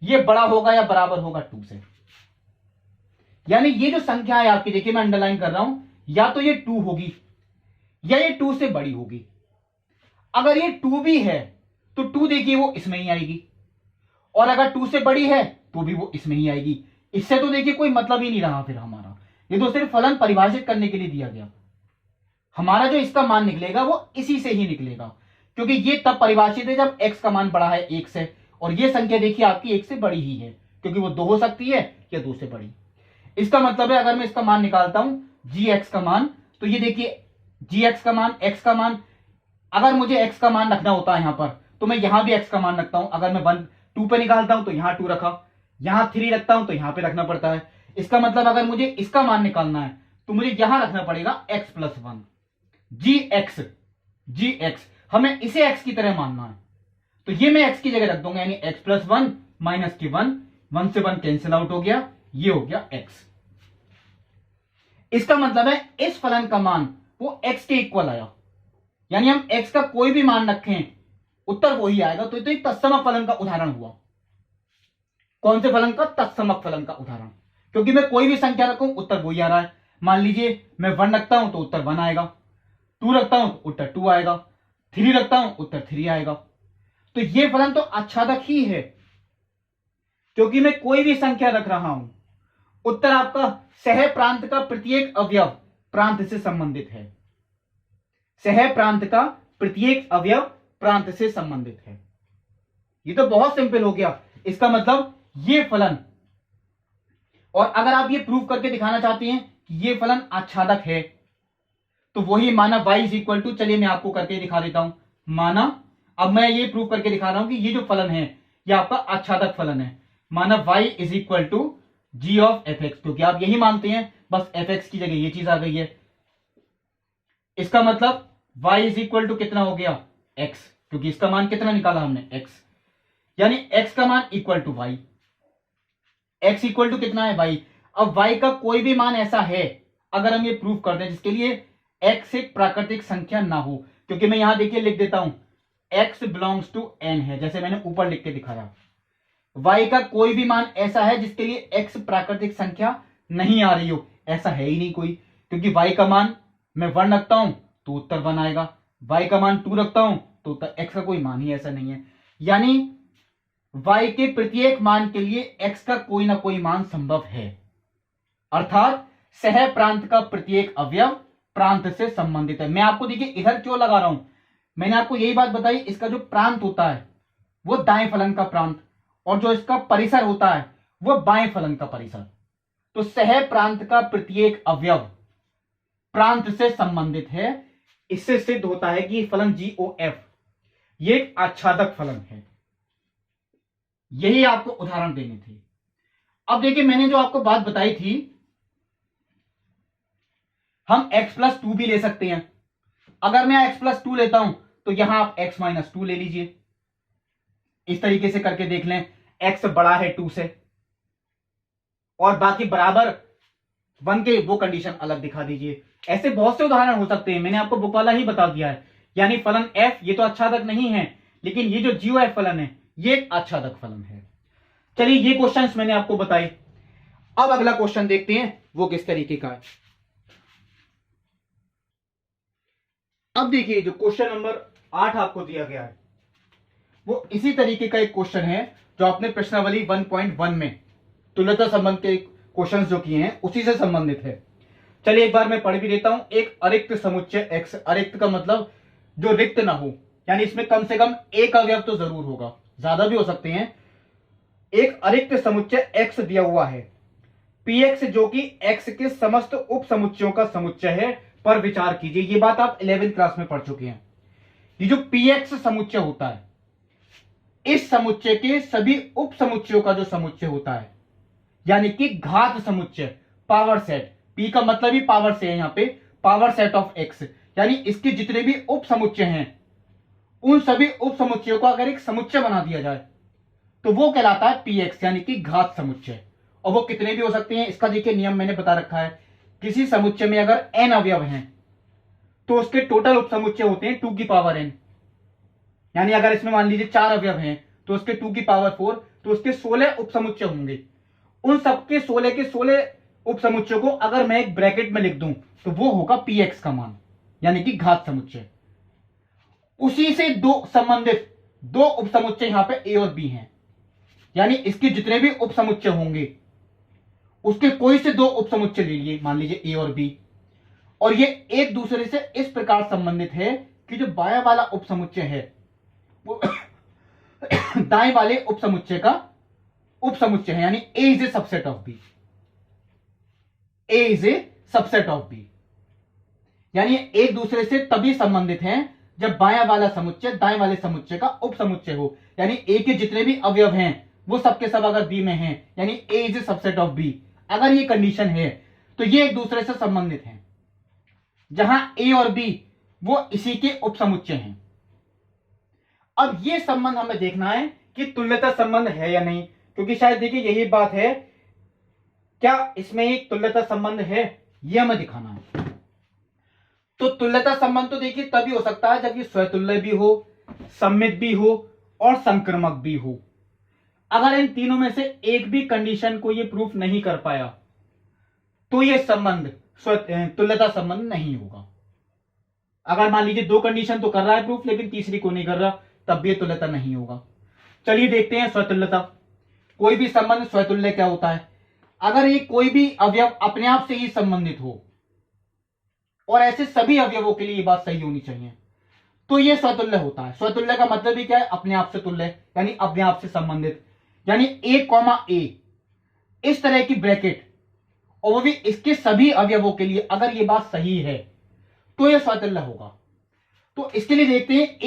ये बड़ा होगा या बराबर होगा 2 से। यानी ये जो संख्या है आपकी, देखिए मैं अंडरलाइन कर रहा हूं, या तो ये 2 होगी या ये 2 से बड़ी होगी। अगर ये 2 भी है तो 2 देखिए वो इसमें ही आएगी, और अगर 2 से बड़ी है तो भी वो इसमें ही आएगी। इससे तो देखिए कोई मतलब ही नहीं रहा फिर हमारा, ये तो सिर्फ फलन परिभाषित करने के लिए दिया गया। हमारा जो इसका मान निकलेगा वो इसी से ही निकलेगा, क्योंकि ये तब परिभाषित है जब x का मान बड़ा है 1 से, और ये संख्या देखिए आपकी 1 से बड़ी ही है, क्योंकि वो 2 हो सकती है या 2 से बड़ी। इसका मतलब है अगर मैं इसका मान निकालता हूं gx का मान, तो ये देखिए gx का मान, x का मान, अगर मुझे x का मान रखना होता है यहां पर, तो मैं यहां भी x का मान रखता हूं। अगर मैं 2 पे निकालता हूं तो यहां 2 रखा, यहां 3 रखता हूं तो यहां पे रखना पड़ता है। इसका मतलब अगर मुझे इसका मान निकालना है तो मुझे यहां रखना पड़ेगा x प्लस 1, gx हमें इसे x की तरह मानना है, तो ये मैं x की जगह रख दूंगा, यानी x प्लस 1 माइनस के 1 से 1 कैंसिल आउट हो गया, ये हो गया x। इसका मतलब है इस फलन का मान वो x के इक्वल आया, यानी हम x का कोई भी मान रखें उत्तर वही आएगा। तो एक तत्समक फलन का उदाहरण हुआ। कौन से फलन का, तत्समक फलन का उदाहरण, क्योंकि मैं कोई भी संख्या रखूं उत्तर वही आ रहा है। मान लीजिए मैं 1 रखता हूं तो उत्तर 1 आएगा, 2 रखता हूं तो उत्तर 2 आएगा, 3 रखता हूं उत्तर 3 आएगा। तो ये फलन तो आच्छादक ही है, क्योंकि मैं कोई भी संख्या रख रहा हूं, उत्तर आपका सह प्रांत का प्रत्येक अवयव प्रांत से संबंधित है। सह प्रांत का प्रत्येक अवयव प्रांत से संबंधित है। ये तो बहुत सिंपल हो गया। इसका मतलब ये फलन, और अगर आप ये प्रूव करके दिखाना चाहते हैं कि ये फलन आच्छादक है, तो वही माना y इज इक्वल टू, चलिए मैं आपको करके दिखा देता हूं। माना अब मैं ये प्रूव करके दिखा रहा हूं कि ये जो फलन है ये आपका आच्छादक फलन है। माना y is equal to g of fx, क्योंकि आप यही मानते हैं, बस fx की जगह ये चीज आ गई है। इसका मतलब y इज इक्वल टू कितना हो गया x, क्योंकि इसका मान कितना निकाला हमने x, यानी x का मान equal to y, x equal to कितना है y। अब y का कोई भी मान ऐसा है, अगर हम ये प्रूव कर दें जिसके लिए x एक प्राकृतिक संख्या ना हो, क्योंकि मैं यहां देखिए लिख देता हूं x बिलोंग्स टू n है, जैसे मैंने ऊपर लिख के दिखाया। y का कोई भी मान ऐसा है जिसके लिए x प्राकृतिक संख्या नहीं आ रही हो, ऐसा है ही नहीं कोई, क्योंकि y का मान मैं 1 रखता हूं तो उत्तर 1 आएगा, y का मान 2 रखता हूं तो उत्तर, x का कोई मान ही ऐसा नहीं है। यानी y के प्रत्येक मान के लिए x का कोई ना कोई मान संभव है, अर्थात सह प्रांत का प्रत्येक अवयव प्रांत से संबंधित है। मैं आपको देखिए इधर क्यों लगा रहा हूं, मैंने आपको यही बात बताई, इसका जो प्रांत होता है वो दाएं फलन का प्रांत, और जो इसका परिसर होता है वो बाएं फलन का परिसर। तो सह प्रांत का प्रत्येक अवयव प्रांत से संबंधित है। इससे सिद्ध होता है कि फलन GOF ये एक आच्छादक फलन है। यही आपको उदाहरण देने थे। अब देखिए मैंने जो आपको बात बताई थी, हम x+2 भी ले सकते हैं। अगर मैं x+2 लेता हूं तो यहां आप x-2 ले लीजिए। इस तरीके से करके देख लें, x बड़ा है 2 से और बाकी बराबर 1 के, वो कंडीशन अलग दिखा दीजिए। ऐसे बहुत से उदाहरण हो सकते हैं, मैंने आपको बुक वाला ही बता दिया है। यानी फलन f ये तो आच्छादक नहीं है, लेकिन ये जो GOF फलन है ये एक आच्छादक फलन है। चलिए ये क्वेश्चंस मैंने आपको बताए। अब अगला क्वेश्चन देखते हैं वो किस तरीके का है। अब देखिए जो क्वेश्चन नंबर 8 आपको दिया गया है वो इसी तरीके का एक क्वेश्चन है जो आपने प्रश्नावली 1.1 में तुल्यता संबंध के क्वेश्चंस जो किए हैं उसी से संबंधित है। चलिए एक बार मैं पढ़ भी देता हूं। एक अरिक्त समुच्चय x, अरिक्त का मतलब जो रिक्त ना हो, यानी इसमें कम से कम एक अवयव तो जरूर होगा, ज्यादा भी हो सकते हैं। एक अरिक्त समुच्चय x दिया हुआ है, px जो कि x के समस्त उप समुच्चयों का समुच्चय है, पर विचार कीजिए। ये बात आप 11वीं क्लास में पढ़ चुके हैं। ये जो px समुच्चय होता है, इस समुच्चय के सभी उप समुच्चयों का जो समुच्चय होता है, यानी कि घात समुच्चय, पावर सेट, p का मतलब ही पावर से है, यहां पे पावर सेट ऑफ x, यानी इसके जितने भी उप समुच्चय हैं उन सभी उप समुच्चयों को अगर एक समुच्चय बना दिया जाए तो वो कहलाता है px, यानी कि घात समुच्चय। और वो कितने भी हो सकते हैं, इसका देखिए नियम मैंने बता रखा है। किसी समुच्चय में अगर n अवयव हैं तो उसके टोटल उप समुच्चय होते हैं 2 की पावर n, यानी अगर इसमें मान लीजिए 4 अवयव हैं तो उसके 2 की पावर 4, तो उसके 16 उप समुच्चय होंगे। उन सबके 16 के 16 उप समुच्चयों को अगर मैं एक ब्रैकेट में लिख दूं तो वो होगा px का मान, यानी कि घात समुच्चय। उसी से दो संबंधित दो उप समुच्चय यहां पे a और b हैं, यानी इसके जितने भी उप समुच्चय होंगे उसके कोई से दो उप समुच्चय ले लिए, मान लीजिए a और b, और ये एक दूसरे से इस प्रकार संबंधित है कि जो बायां वाला उप समुच्चय है वो दाएं वाले उप समुच्चय का उप समुच्चय है, यानी a is a subset of b, a is a subset of b, यानी एक दूसरे से तभी संबंधित हैं जब बायां वाला समुच्चय दाएं वाले समुच्चय का उप समुच्चय हो। यानी a के जितने भी अवयव हैं वो सबके सब अगर b में हैं, यानी a is a subset of b, अगर ये कंडीशन है तो ये एक दूसरे से संबंधित हैं, जहां a और b वो इसी के उप समुच्चय हैं। अब ये संबंध हमें देखना है कि तुल्यता संबंध है या नहीं, क्योंकि शायद देखिए यही बात है, क्या इसमें एक तुल्यता संबंध है, ये हमें दिखाना है। तो तुल्यता संबंध तो देखिए तभी हो सकता है जब ये स्वतुल्य भी हो, सममित भी हो और संक्रमक भी हो। अगर इन तीनों में से एक भी कंडीशन को ये प्रूफ नहीं कर पाया तो ये संबंध तुल्यता संबंध नहीं होगा। अगर मान लीजिए दो कंडीशन तो कर रहा है प्रूफ लेकिन तीसरी को नहीं कर रहा, तब भी तुल्यता नहीं होगा। चलिए देखते हैं स्वतुल्यता। कोई भी संबंध स्वतुल्य क्या होता है, अगर ये कोई भी अवयव अपने आप से ही संबंधित हो, और ऐसे सभी अवयवों के लिए ये बात सही होनी चाहिए, तो ये स्वतुल्य होता है। स्वतुल्य का मतलब ही क्या है, अपने आप से तुल्य, यानी अपने आप से संबंधित, यानी a, इस तरह की ब्रैकेट और वो भी इसके सभी अवयवों के लिए अगर ये बात सही है तो ये स्वतुल्य होगा। तो इसके लिए देखते हैं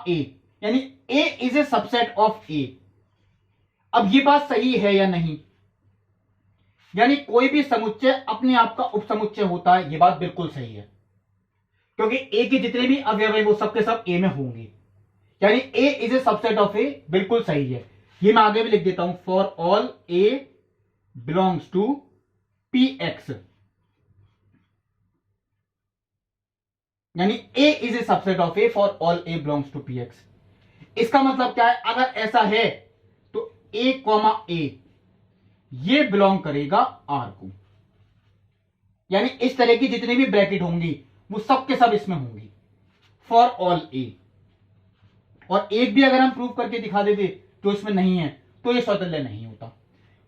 a, यानी a is a subset of a। अब ये बात सही है या नहीं, यानी कोई भी समुच्चय अपने आप का उपसमुच्चय होता है, ये बात बिल्कुल सही है, क्योंकि a के जितने भी अवयव हैं वो सबके सब a में होंगे, यानी a is a subset of a, बिल्कुल सही है। ये मैं आगे भी लिख देता हूं, for all a belongs to px, यानी a is a subset of a for all a belongs to px। इसका मतलब क्या है, अगर ऐसा है तो a, ये बिलोंग करेगा R को, यानी इस तरह की जितनी भी ब्रैकेट होंगी वो सब के सब इसमें होंगी फॉर ऑल a। और एक भी अगर हम प्रूव करके दिखा देते तो इसमें नहीं है तो ये स्वतुल्य नहीं होता।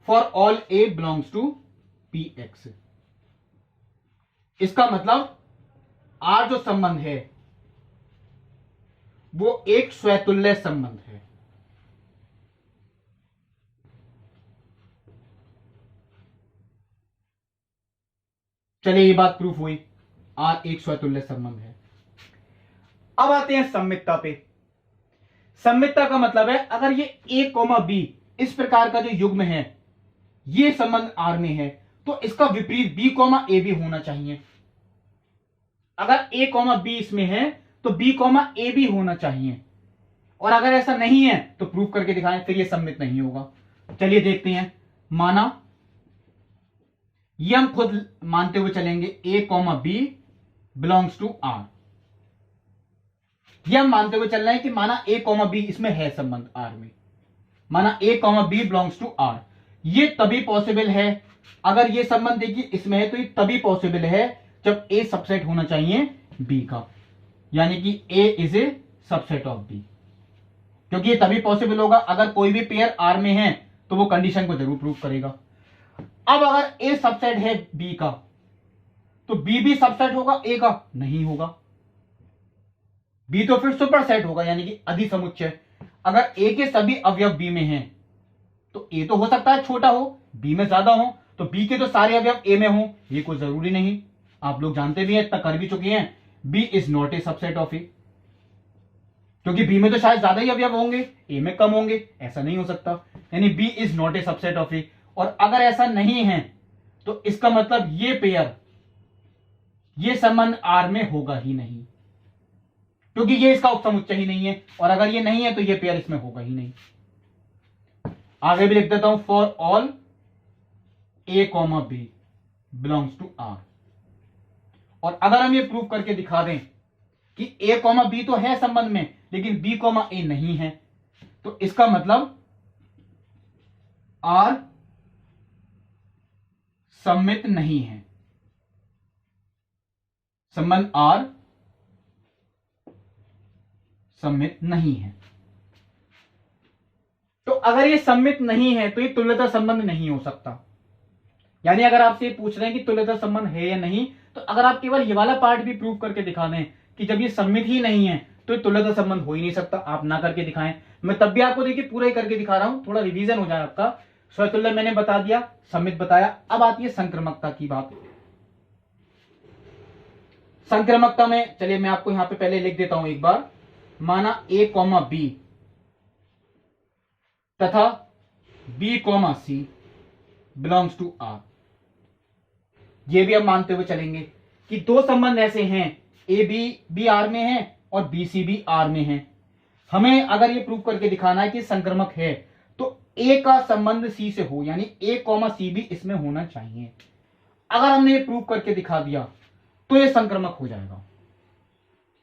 For all a belongs to px, इसका मतलब आर जो संबंध है वो एक स्वतुल्य संबंध है। चलिए ये बात प्रूफ हुई, आर एक स्वतुल्य संबंध है। अब आते हैं सम्मितता पे। सम्मितता का मतलब है अगर ये ए कॉमा बी इस प्रकार का जो युग्म है ये संबंध आर में है तो इसका विपरीत बी कॉमा ए भी होना चाहिए। अगर ए कॉमा बी इसमें है तो बी कॉमा ए भी होना चाहिए, और अगर ऐसा नहीं है तो प्रूफ करके दिखाएं, फिर ये सम्मित नहीं होगा। चलिए देखते हैं। माना ये हम खुद मानते हुए चलेंगे A comma B belongs to R. ये हम मानते हुए चल रहे हैं कि माना ए कॉमा बी इसमें है संबंध आर में, माना A comma B belongs to R. ये तभी पॉसिबल है, अगर ये संबंध देखिए इसमें है तो ये तभी पॉसिबल है जब ए सबसेट होना चाहिए बी का, यानी कि A is a subset of B. क्योंकि ये तभी पॉसिबल होगा अगर कोई भी पेयर आर में है तो वो कंडीशन को जरूर प्रूव करेगा। अब अगर ए सबसेट है बी का तो बी भी सबसेट होगा ए का? नहीं होगा। बी तो फिर सुपर सेट होगा, यानी कि अधिसमुच्चय। अगर ए के सभी अवयव बी में हैं तो ए तो हो सकता है छोटा हो, बी में ज्यादा हो, तो बी के तो सारे अवयव ए में हो, ये कोई जरूरी नहीं। आप लोग जानते भी हैं, इतना कर भी चुके हैं, B is not a subset of A, क्योंकि बी में तो शायद ज्यादा ही अवयव होंगे, ए में कम होंगे, ऐसा नहीं हो सकता। यानी B is not a subset of A. और अगर ऐसा नहीं है तो इसका मतलब ये पेयर, ये संबंध आर में होगा ही नहीं, क्योंकि ये इसका उपसमुच्चय ही नहीं है, और अगर ये नहीं है तो ये पेयर इसमें होगा ही नहीं। आगे भी लिख देता हूं, for all A comma B belongs to R. और अगर हम ये प्रूव करके दिखा दें कि ए कॉमा बी तो है संबंध में लेकिन बी कॉमा ए नहीं है, तो इसका मतलब आर सम्मित नहीं है, संबंध आर सम्मित नहीं है। तो अगर ये सम्मित नहीं है तो ये तुल्यता संबंध नहीं हो सकता। यानी अगर आपसे पूछ रहे हैं कि तुल्यता संबंध है या नहीं, तो अगर आप केवल ये वाला पार्ट भी प्रूव करके दिखा दें कि जब ये सम्मित ही नहीं है तो ये तुल्यता संबंध हो ही नहीं सकता, आप ना करके दिखाएं। मैं तब भी आपको देखिए पूरा ही करके दिखा रहा हूं, थोड़ा रिवीजन हो जाए आपका। स्वतुल्य मैंने बता दिया, सम्मित बताया। अब आती है संक्रमकता की बात। संक्रमकता में चलिए मैं आपको यहां पे पहले लिख देता हूं एक बार। माना ए कॉमा बी तथा B comma C belongs to R. ये भी हम मानते हुए चलेंगे कि दो संबंध ऐसे हैं, ए बी भी आर में है और बी सी भी आर में है। हमें अगर ये प्रूव करके दिखाना है कि संक्रमक है तो ए का संबंध सी से हो, यानी ए कॉमा सी भी इसमें होना चाहिए। अगर हमने ये प्रूव करके दिखा दिया तो ये संक्रमक हो जाएगा।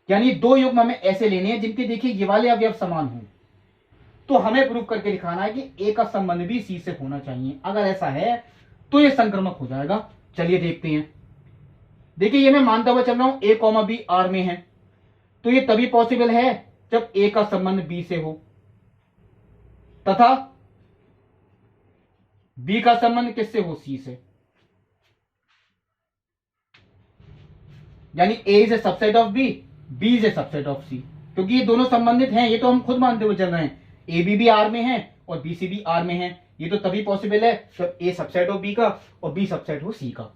यानी दो युग्म हमें ऐसे लेने हैं जिनके देखिए ये वाले अवयव समान हो, तो हमें प्रूव करके दिखाना है कि ए का संबंध भी सी से होना चाहिए। अगर ऐसा है तो ये संक्रमक हो जाएगा। चलिए देखते हैं। देखिए ये मैं मानता हुआ चल रहा हूं ए कॉमा बी आर में है, तो ये तभी पॉसिबल है जब ए का संबंध बी से हो तथा बी का संबंध किससे हो? सी से। यानी A is a subset of B, B is a subset of C, क्योंकि ये दोनों संबंधित हैं। ये तो हम खुद मानते हुए चल रहे हैं, ए बी भी आर में है और बी सी भी आर में है। ये तो तभी पॉसिबल है जब ए सबसेट हो बी का और बी सबसेट हो सी का।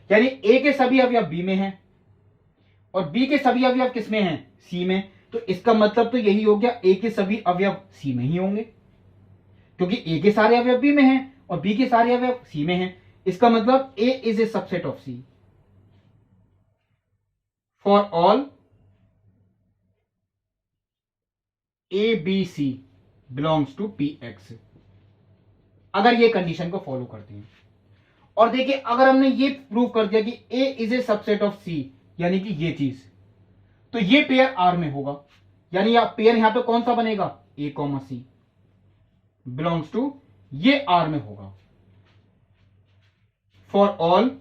यानी ए के सभी अवयव बी में हैं और बी के सभी अवयव किस में हैं? सी में। तो इसका मतलब तो यही हो गया, ए के सभी अवयव सी में ही होंगे, क्योंकि ए के सारे अवयव बी में हैं और बी के सारे अवयव सी में हैं। इसका मतलब A is a subset of C for all A B C belongs to P X, अगर ये कंडीशन को फॉलो करते हैं। और देखिए अगर हमने ये प्रूव कर दिया कि A is a subset of सी, यानी कि ये चीज, तो ये पेयर आर में होगा। यानी पेयर यहां पे कौन सा बनेगा? A comma C belongs to, ये आर में होगा for all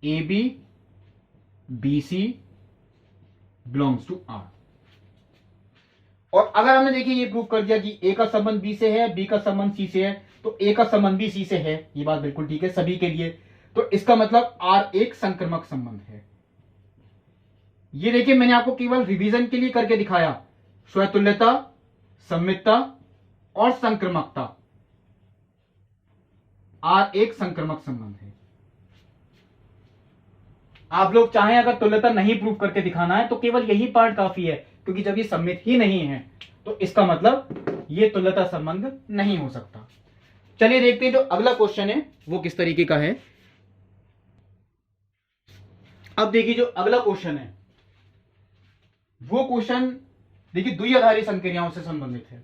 A B B C belongs to R. और अगर हमने देखिए ये प्रूव कर दिया कि ए का संबंध बी से है, बी का संबंध सी से है, तो ए का संबंध भी सी से है, ये बात बिल्कुल ठीक है सभी के लिए। तो इसका मतलब आर एक संक्रमक संबंध है। ये देखिए मैंने आपको केवल रिवीजन के लिए करके दिखाया। स्वतुल्यता, सममितता और संक्रमकता आर एक संक्रमक संबंध है। आप लोग चाहें अगर तुल्यता नहीं प्रूव करके दिखाना है तो केवल यही पार्ट काफी है, क्योंकि जब ये सम्मित ही नहीं है तो इसका मतलब ये तुल्यता संबंध नहीं हो सकता। चलिए देखते हैं जो अगला क्वेश्चन है वो किस तरीके का है। अब देखिए जो अगला क्वेश्चन है वो क्वेश्चन देखिए द्विआधारी संक्रियाओं से संबंधित है,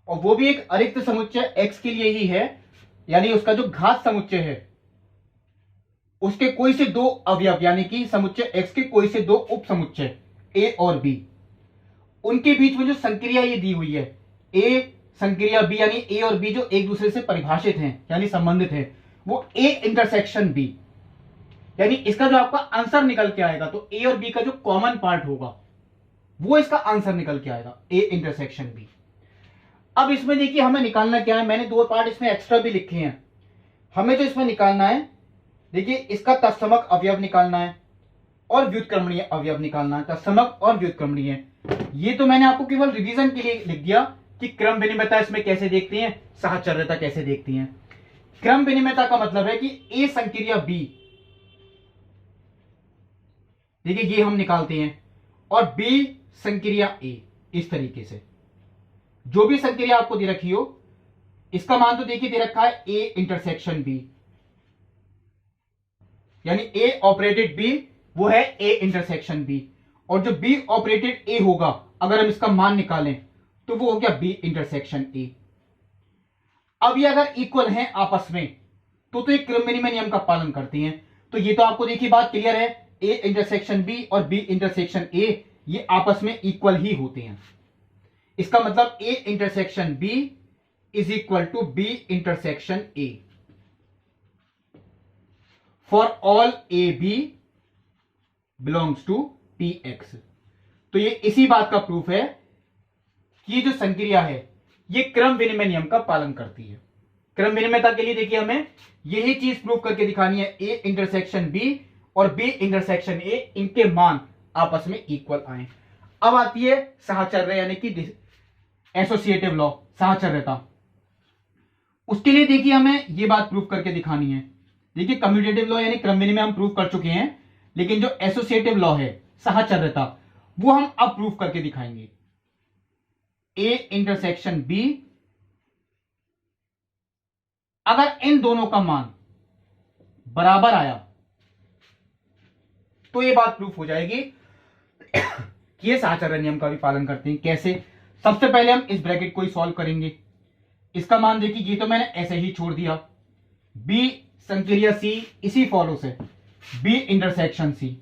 और वो भी एक अरिक्त समुच्चय x के लिए ही है, यानी उसका जो घात समुच्चय है उसके कोई से दो अवयव, यानी कि समुच्चय x के कोई से दो उप समुच्चय a और b, उनके बीच में जो संक्रिया ये दी हुई है a संक्रिया b, यानी a और b जो एक दूसरे से परिभाषित हैं यानी संबंधित है, वो a इंटरसेक्शन b, यानी इसका जो आपका आंसर निकल के आएगा तो a और b का जो कॉमन पार्ट होगा वो इसका आंसर निकल के आएगा a इंटरसेक्शन b। अब इसमें देखिए हमें निकालना क्या है, मैंने दो पार्ट इसमें एक्स्ट्रा भी लिखे हैं। हमें जो इसमें निकालना है देखिए इसका तत्समक अवयव निकालना है और व्युत्क्रमणीय अवयव निकालना है, तत्समक और व्युत्क्रमणीय। ये तो मैंने आपको केवल रिवीजन के लिए लिख दिया कि क्रम विनिमयता इसमें कैसे देखती हैं, साहचर्यता कैसे देखती हैं। क्रम विनिमयता का मतलब है कि ए संक्रिया बी, देखिए ये हम निकालते हैं, और बी संक्रिया ए, इस तरीके से जो भी संक्रिया आपको दे रखी हो इसका मान तो देखिए दे रखा है ए इंटरसेक्शन बी, यानी ए ऑपरेटेड बी वो है ए इंटरसेक्शन बी, और जो बी ऑपरेटेड ए होगा अगर हम इसका मान निकालें तो वो हो गया बी इंटरसेक्शन ए। अब ये अगर इक्वल हैं आपस में तो ये क्रम विनिमय नियम का पालन करती हैं। तो ये तो आपको देखिए बात क्लियर है, ए इंटरसेक्शन बी और बी इंटरसेक्शन ए ये आपस में इक्वल ही होते हैं। इसका मतलब A intersection B is equal to B intersection A for all A B belongs to P X. तो ये इसी बात का प्रूफ है कि ये जो संक्रिया है ये क्रम विनिमय नियम का पालन करती है। क्रम विनिमयता के लिए देखिए हमें यही चीज प्रूफ करके दिखानी है, ए इंटरसेक्शन बी और बी इंटरसेक्शन ए इनके मान आपस में इक्वल आए। अब आती है साहचर्य यानी कि एसोसिएटिव लॉ, साहचर्यता। उसके लिए देखिए हमें यह बात प्रूफ करके दिखानी है। देखिए कम्यूटेटिव लॉ यानी क्रम विनिमय हम प्रूफ कर चुके हैं, लेकिन जो एसोसिएटिव लॉ है साहचर्यता वो हम अब प्रूफ करके दिखाएंगे। ए इंटरसेक्शन बी, अगर इन दोनों का मान बराबर आया तो ये बात प्रूफ हो जाएगी कि ये साहचर्य नियम का भी पालन करते हैं। कैसे? सबसे पहले हम इस ब्रैकेट को ही सॉल्व करेंगे। इसका मान देखिए ये तो मैंने ऐसे ही छोड़ दिया, बी संक्रिया सी इसी फॉलो से बी इंटरसेक्शन सी,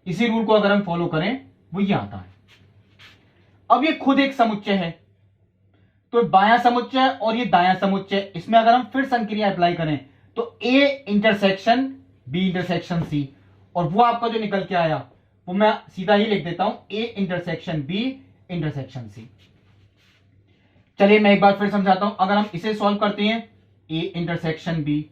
इसी रूल को अगर हम फॉलो करें वो ये आता है। अब ये खुद एक समुच्चय है, तो बायां समुच्चय और ये दायां समुच्चय, इसमें अगर हम फिर संक्रिया अप्लाई करें तो A intersection B intersection C, और वो आपका जो निकल के आया वो मैं सीधा ही लिख देता हूं, A intersection B intersection C. चलिए मैं एक बार फिर समझाता हूं। अगर हम इसे सॉल्व करते हैं ए इंटरसेक्शन बी,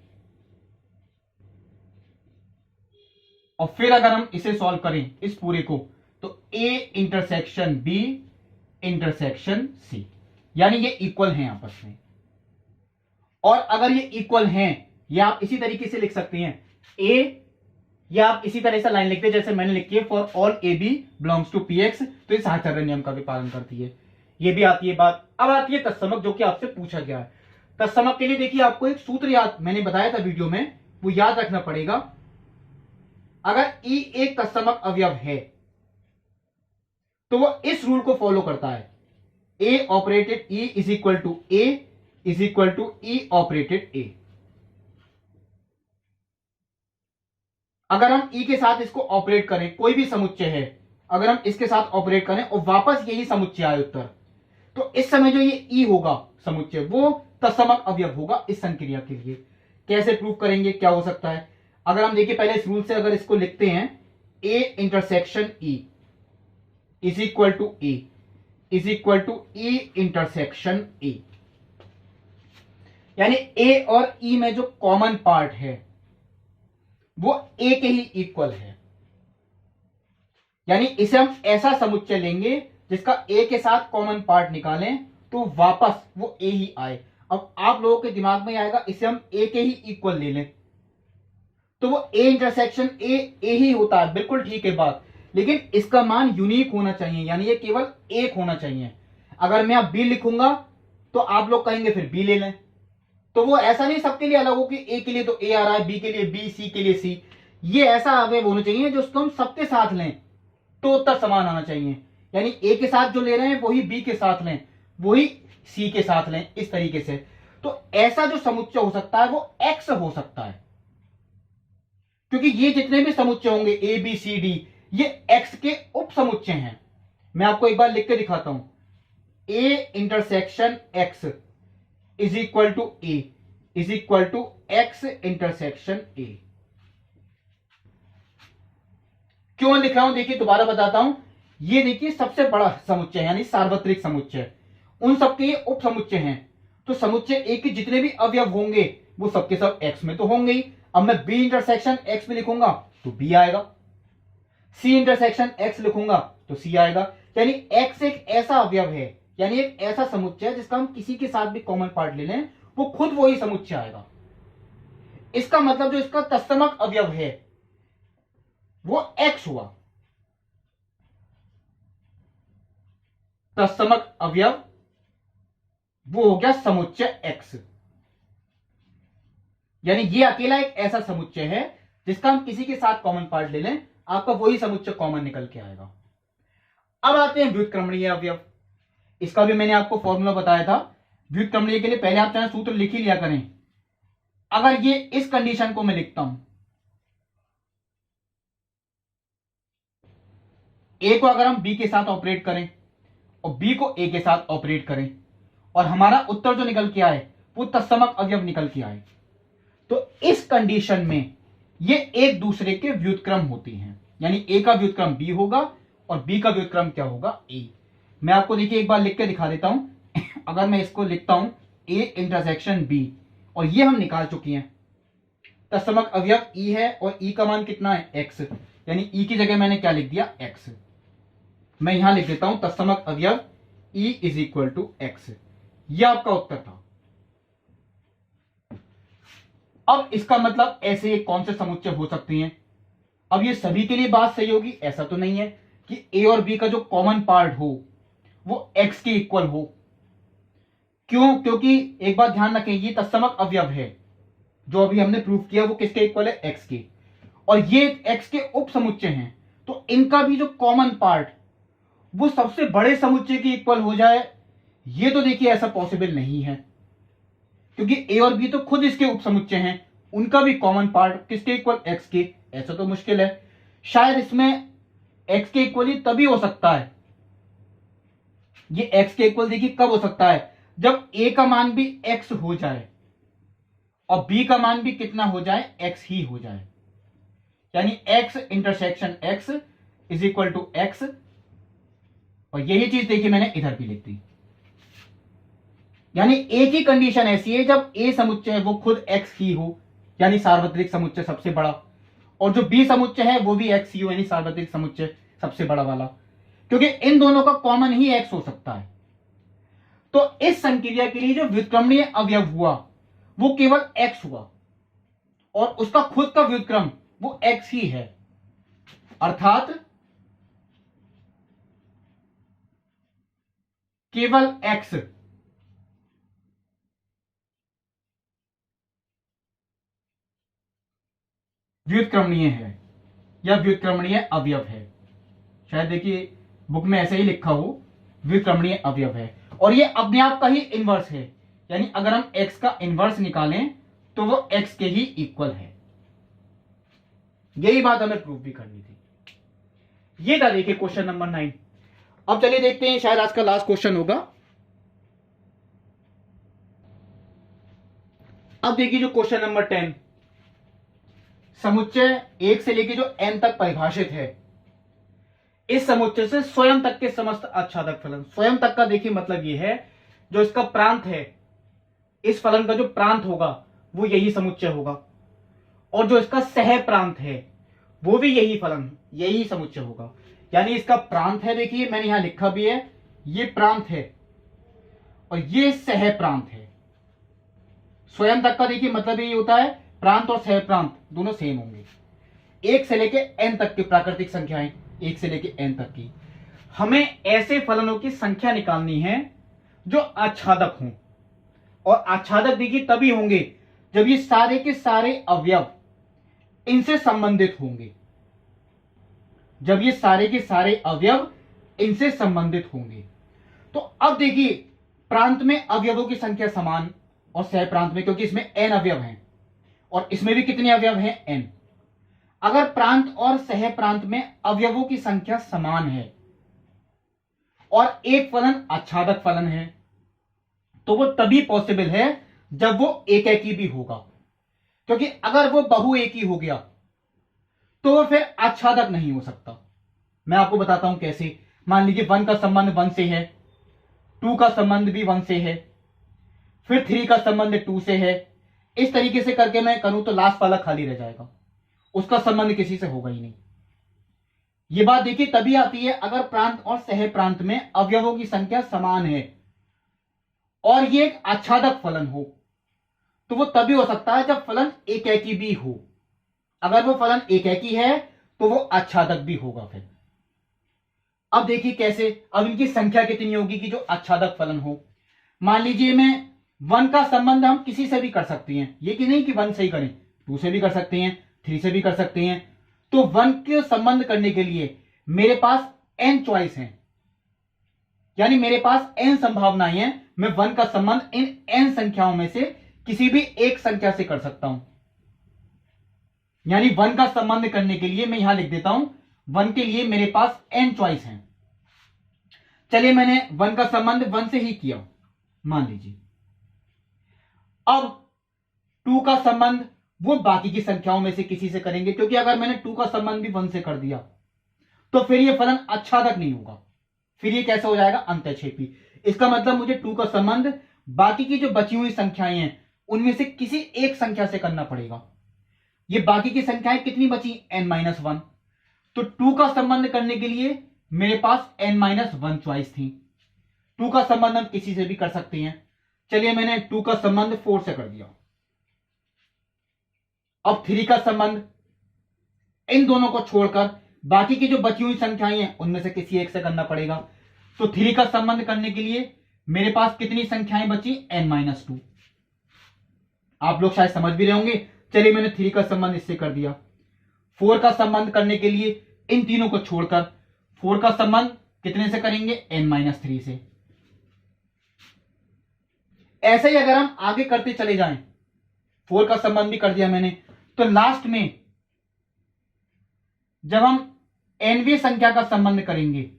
और फिर अगर हम इसे सॉल्व करें इस पूरे को तो A intersection B intersection C, यानी ये इक्वल हैं आपस में। और अगर ये इक्वल हैं, या आप इसी तरीके से लिख सकते हैं ए, या आप इसी तरह से लाइन लिखते हैं जैसे मैंने लिखी है, for all A B belongs to P X, तो ये साहचर्य नियम का भी पालन करती है। ये भी आती है बात। अब आती है तत्समक, जो कि आपसे पूछा गया है। तत्समक के लिए देखिए आपको एक सूत्र याद, मैंने बताया था वीडियो में, वो याद रखना पड़ेगा। अगर ई एक तत्समक अवयव है तो वो इस रूल को फॉलो करता है, A operated E is equal to A is equal to E operated A. अगर हम ई के साथ इसको ऑपरेट करें, कोई भी समुच्चय है, अगर हम इसके साथ ऑपरेट करें और वापस यही समुच्चय आए उत्तर, तो इस समय जो ये ई होगा समुच्चय, वो तत्समक अवयव होगा इस संक्रिया के लिए। कैसे प्रूव करेंगे, क्या हो सकता है? अगर हम देखिए पहले इस रूल से अगर इसको लिखते हैं, A intersection E is equal to A is equal to E intersection A, यानी ए और ई में जो कॉमन पार्ट है वो ए के ही इक्वल है। यानी इसे हम ऐसा समुच्चय लेंगे जिसका ए के साथ कॉमन पार्ट निकालें तो वापस वो ए ही आए। अब आप लोगों के दिमाग में आएगा इसे हम ए के ही इक्वल ले लें तो वो ए इंटरसेक्शन ए ही होता है, बिल्कुल ठीक है बात, लेकिन इसका मान यूनिक होना चाहिए, यानी ये केवल एक होना चाहिए। अगर मैं अब बी लिखूंगा तो आप लोग कहेंगे फिर बी ले लें, तो वो ऐसा नहीं सबके लिए अलग हो कि ए के लिए तो ए आ रहा है, बी के लिए बी, सी के लिए सी। ये ऐसा अवयव होना चाहिए जो उसको हम सबके साथ लें तो उत्तर समान आना चाहिए, यानी ए के साथ जो ले रहे हैं वही बी के साथ लें, वही सी के साथ लें, इस तरीके से। तो ऐसा जो समुच्चय हो सकता है वो एक्स हो सकता है, क्योंकि ये जितने भी समुच्चय होंगे ए बी सी डी ये एक्स के उप समुच्चय हैं। मैं आपको एक बार लिख के दिखाता हूं, A intersection X is equal to A is equal to X intersection A. क्यों लिख रहा हूं देखिए, दोबारा बताता हूं। ये देखिए सबसे बड़ा समुच्चय यानी सार्वत्रिक समुच्चय, उन सबके ये उप समुच्चय हैं। तो समुच्चय ए के जितने भी अवयव होंगे वो सबके सब एक्स में तो होंगे ही। अब मैं बी इंटरसेक्शन एक्स में लिखूंगा तो बी आएगा, सी इंटरसेक्शन एक्स लिखूंगा तो सी आएगा। यानी एक्स एक ऐसा अवयव है, यानी एक ऐसा समुच्चय है जिसका हम किसी के साथ भी कॉमन पार्ट ले लें वो खुद वही समुच्चय आएगा। इसका मतलब जो इसका तत्समक अवयव है वो एक्स हुआ, तत्समक अवयव वो हो गया समुच्चय एक्स। यानी ये अकेला एक ऐसा समुच्चय है जिसका हम किसी के साथ कॉमन पार्ट ले लें आपका वही समुच्चय कॉमन निकल के आएगा। अब आते हैं व्युत्क्रमणीय अवयव। इसका भी मैंने आपको फॉर्मूला बताया था। व्युत्क्रमणीय के लिए पहले आप चाहे सूत्र लिख ही लिया करें। अगर ये इस कंडीशन को मैं लिखता हूं, ए को अगर हम बी के साथ ऑपरेट करें और बी को ए के साथ ऑपरेट करें और हमारा उत्तर जो निकल के आए वो तत्समक अवयव निकल के आए, तो इस कंडीशन में ये एक दूसरे के व्युत्क्रम होती हैं। यानी ए का व्युत्क्रम बी होगा और बी का व्युत्क्रम क्या होगा, ए। मैं आपको देखिए एक बार लिख के दिखा देता हूं। अगर मैं इसको लिखता हूं ए इंटरसेक्शन बी, और ये हम निकाल चुकी हैं, तत्समक अवयव ई है और ई का मान कितना है, एक्स। यानी ई की जगह मैंने क्या लिख दिया, एक्स। मैं यहां लिख देता हूं तत्समक अवयव E is equal to X. यह आपका उत्तर था। अब इसका मतलब ऐसे कौन से समुच्चय हो सकते हैं। अब ये सभी के लिए बात सही होगी ऐसा तो नहीं है कि ए और बी का जो कॉमन पार्ट हो वो एक्स के इक्वल हो। क्यों? क्योंकि एक बात ध्यान रखें, ये तत्समक अवयव है जो अभी हमने प्रूव किया वो किसके इक्वल है, एक्स के, और ये एक्स के उप समुच्चय हैं। तो इनका भी जो कॉमन पार्ट वो सबसे बड़े समुच्चय के इक्वल हो जाए, ये तो देखिए ऐसा पॉसिबल नहीं है, क्योंकि ए और बी तो खुद इसके उप समुच्चय हैं, उनका भी कॉमन पार्ट किसके इक्वल, एक्स के। ऐसा तो मुश्किल है। शायद इसमें एक्स के इक्वल ही तभी हो सकता है, ये एक्स के इक्वल देखिए कब हो सकता है, जब ए का मान भी एक्स हो जाए और बी का मान भी कितना हो जाए, एक्स ही हो जाए। यानी X intersection X is equal to X, और यही चीज देखिए मैंने इधर भी लिख दी। यानी एक ही कंडीशन ऐसी है जब ए समुच्चय है वो खुद एक्स ही हो, यानी सार्वत्रिक समुच्चय सबसे बड़ा, और जो बी समुच्चय है वो भी एक्स ही हो, यानी सार्वत्रिक समुच्चय सबसे बड़ा वाला, क्योंकि इन दोनों का कॉमन ही एक्स हो सकता है। तो इस संक्रिया के लिए जो व्युत्क्रमणीय अवयव हुआ वो केवल एक्स हुआ, और उसका खुद का व्युत्क्रम वो एक्स ही है, अर्थात केवल एक्स व्युत्क्रमणीय है या व्युत्क्रमणीय अवयव है। शायद देखिए बुक में ऐसे ही लिखा हो, व्युत्क्रमणीय अवयव है, और ये अपने आप का ही इनवर्स है। यानी अगर हम x का इनवर्स निकालें तो वो x के ही इक्वल है। यही बात हमें प्रूफ भी करनी थी। ये था देखिए क्वेश्चन नंबर 9। अब चलिए देखते हैं, शायद आज का लास्ट क्वेश्चन होगा। अब देखिए जो क्वेश्चन नंबर 10, समुच्चय 1 से लेके जो n तक परिभाषित है, इस समुच्चय से स्वयं तक के समस्त आच्छादक फलन। स्वयं तक का देखिए मतलब ये है जो इसका प्रांत है, इस फलन का जो प्रांत होगा वो यही समुच्चय होगा, और जो इसका सह प्रांत है वो भी यही फलन, यही समुच्चय होगा। यानी इसका प्रांत है, देखिए मैंने यहां लिखा भी है, ये प्रांत है और ये सह प्रांत है। स्वयं तक का देखिए मतलब ये होता है प्रांत और सह प्रांत दोनों सेम होंगे। 1 से लेके n तक की प्राकृतिक संख्याएं, 1 से लेके n तक की। हमें ऐसे फलनों की संख्या निकालनी है जो आच्छादक हों, और आच्छादक देखिए तभी होंगे जब ये सारे के सारे अवयव इनसे संबंधित होंगे, जब ये सारे के सारे अवयव इनसे संबंधित होंगे। तो अब देखिए प्रांत में अवयवों की संख्या समान और सह प्रांत में, क्योंकि इसमें n अवयव हैं और इसमें भी कितने अवयव हैं, n। अगर प्रांत और सह प्रांत में अवयवों की संख्या समान है और एक फलन आच्छादक फलन है, तो वो तभी पॉसिबल है जब वो एकेकी भी होगा। क्योंकि अगर वो बहुएकी हो गया तो वो फिर आच्छादक नहीं हो सकता। मैं आपको बताता हूं कैसे। मान लीजिए 1 का संबंध 1 से है, 2 का संबंध भी 1 से है, फिर 3 का संबंध 2 से है। इस तरीके से करके मैं करूं तो लास्ट वाला खाली रह जाएगा, उसका संबंध किसी से होगा ही नहीं। ये बात देखिए तभी आती है अगर प्रांत और सह प्रांत में अवयवों की संख्या समान है और ये एक आच्छादक फलन हो। तो वो तभी हो सकता है जब फलन एकेकी भी हो। अगर वो फलन एकेकी है तो वो आच्छादक भी होगा। फिर अब देखिए कैसे, अब इनकी संख्या कितनी होगी कि जो आच्छादक फलन हो। मान लीजिए मैं 1 का संबंध हम किसी से भी कर सकते हैं, ये कि नहीं कि 1 से ही करें, 2 से भी कर सकते हैं, 3 से भी कर सकते हैं। तो 1 के संबंध करने के लिए मेरे पास n चॉइस है, यानी मेरे पास n संभावनाएं हैं। मैं 1 का संबंध इन n संख्याओं में से किसी भी एक संख्या से कर सकता हूं। यानी 1 का संबंध करने के लिए मैं यहां लिख देता हूं 1 के लिए मेरे पास n चॉइस है। चलिए मैंने 1 का संबंध 1 से ही किया, मान लीजिए। अब 2 का संबंध वो बाकी की संख्याओं में से किसी से करेंगे, क्योंकि अगर मैंने 2 का संबंध भी 1 से कर दिया तो फिर ये फलन आच्छादक नहीं होगा, फिर ये कैसे हो जाएगा, अंतःक्षेपी। इसका मतलब मुझे 2 का संबंध बाकी की जो बची हुई संख्याएं हैं उनमें से किसी एक संख्या से करना पड़ेगा। ये बाकी की संख्याएं कितनी बची, n-1। तो 2 का संबंध करने के लिए मेरे पास n-1 चॉइस थी। 2 का संबंध हम किसी से भी कर सकते हैं। चलिए मैंने 2 का संबंध 4 से कर दिया। अब 3 का संबंध, इन दोनों को छोड़कर बाकी की जो बची हुई संख्याएं हैं उनमें से किसी एक से करना पड़ेगा। तो 3 का संबंध करने के लिए मेरे पास कितनी संख्याएं बची, n-2। आप लोग शायद समझ भी रहे होंगे। चलिए मैंने 3 का संबंध इससे कर दिया। 4 का संबंध करने के लिए इन तीनों को छोड़कर 4 का संबंध कितने से करेंगे, n-3 से। ऐसे ही अगर हम आगे करते चले जाएं, 4 का संबंध भी कर दिया मैंने, तो लास्ट में जब हम nवीं संख्या का संबंध करेंगे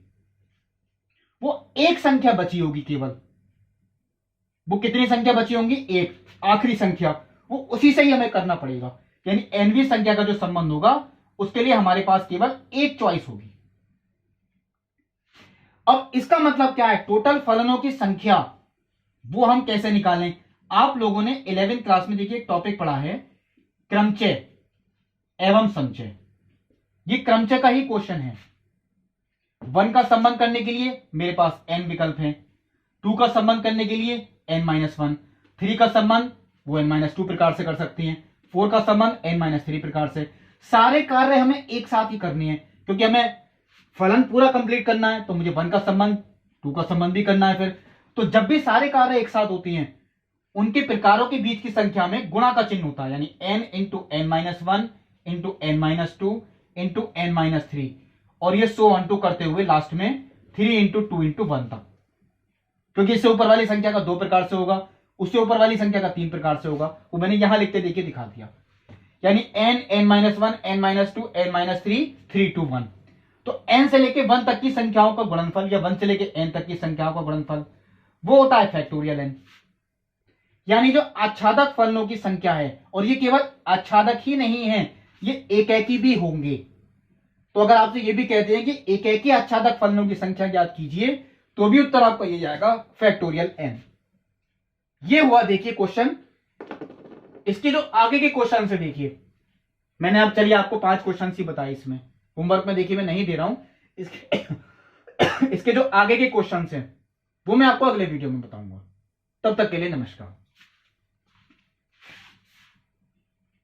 वो एक संख्या बची होगी केवल। वो कितनी संख्या बची होंगी, एक, आखिरी संख्या। वो उसी से ही हमें करना पड़ेगा। यानी nवीं संख्या का जो संबंध होगा उसके लिए हमारे पास केवल एक चॉइस होगी। अब इसका मतलब क्या है, टोटल फलनों की संख्या वो हम कैसे निकालें। आप लोगों ने 11वीं क्लास में देखिए एक टॉपिक पढ़ा है, क्रमचय एवं संचय। ये क्रमचय का ही क्वेश्चन है। 1 का संबंध करने के लिए मेरे पास n विकल्प हैं, 2 का संबंध करने के लिए n-1, 3 का संबंध वो n-2 प्रकार से कर सकते हैं, 4 का संबंध n-3 प्रकार से। सारे कार्य हमें एक साथ ही करने हैं, क्योंकि हमें फलन पूरा कंप्लीट करना है। तो मुझे 1 का संबंध 2 का संबंध भी करना है। फिर तो जब भी सारे कार्य एक साथ होती हैं उनके प्रकारों के बीच की संख्या में गुणा का चिन्ह होता है, यानी n into n-1 into n-2 into n-3, और ये सो ऑन टू करते हुए लास्ट में 3 इंटू 2 इंटू 1 तक। क्योंकि इससे ऊपर वाली संख्या का 2 प्रकार से होगा, उससे ऊपर वाली संख्या का 3 प्रकार से होगा। वो मैंने यहां लिखते देखिए दिखा दिया, यानी n, n-1, n-2, n-3, 3 to 1। तो n से लेके 1 तक की संख्याओं का गुणनफल या 1 से लेके n तक की संख्याओं का गुणनफल वो होता है फैक्टोरियल n। यानी जो आच्छादक फलनों की संख्या है, और ये केवल आच्छादक ही नहीं है, ये एकेकी भी होंगे। तो अगर आपसे ये भी कहते हैं कि एकेकी आच्छादक फलनों की संख्या ज्ञात कीजिए, तो भी उत्तर आपका ये जाएगा फैक्टोरियल n। ये हुआ देखिए क्वेश्चन। इसके जो आगे के क्वेश्चन से देखिए, मैंने अब चलिए आपको 5 क्वेश्चन ही बताए। इसमें होमवर्क में देखिए मैं नहीं दे रहा हूं, इसके इसके जो आगे के क्वेश्चंस हैं वो मैं आपको अगले वीडियो में बताऊंगा। तब तक के लिए नमस्कार।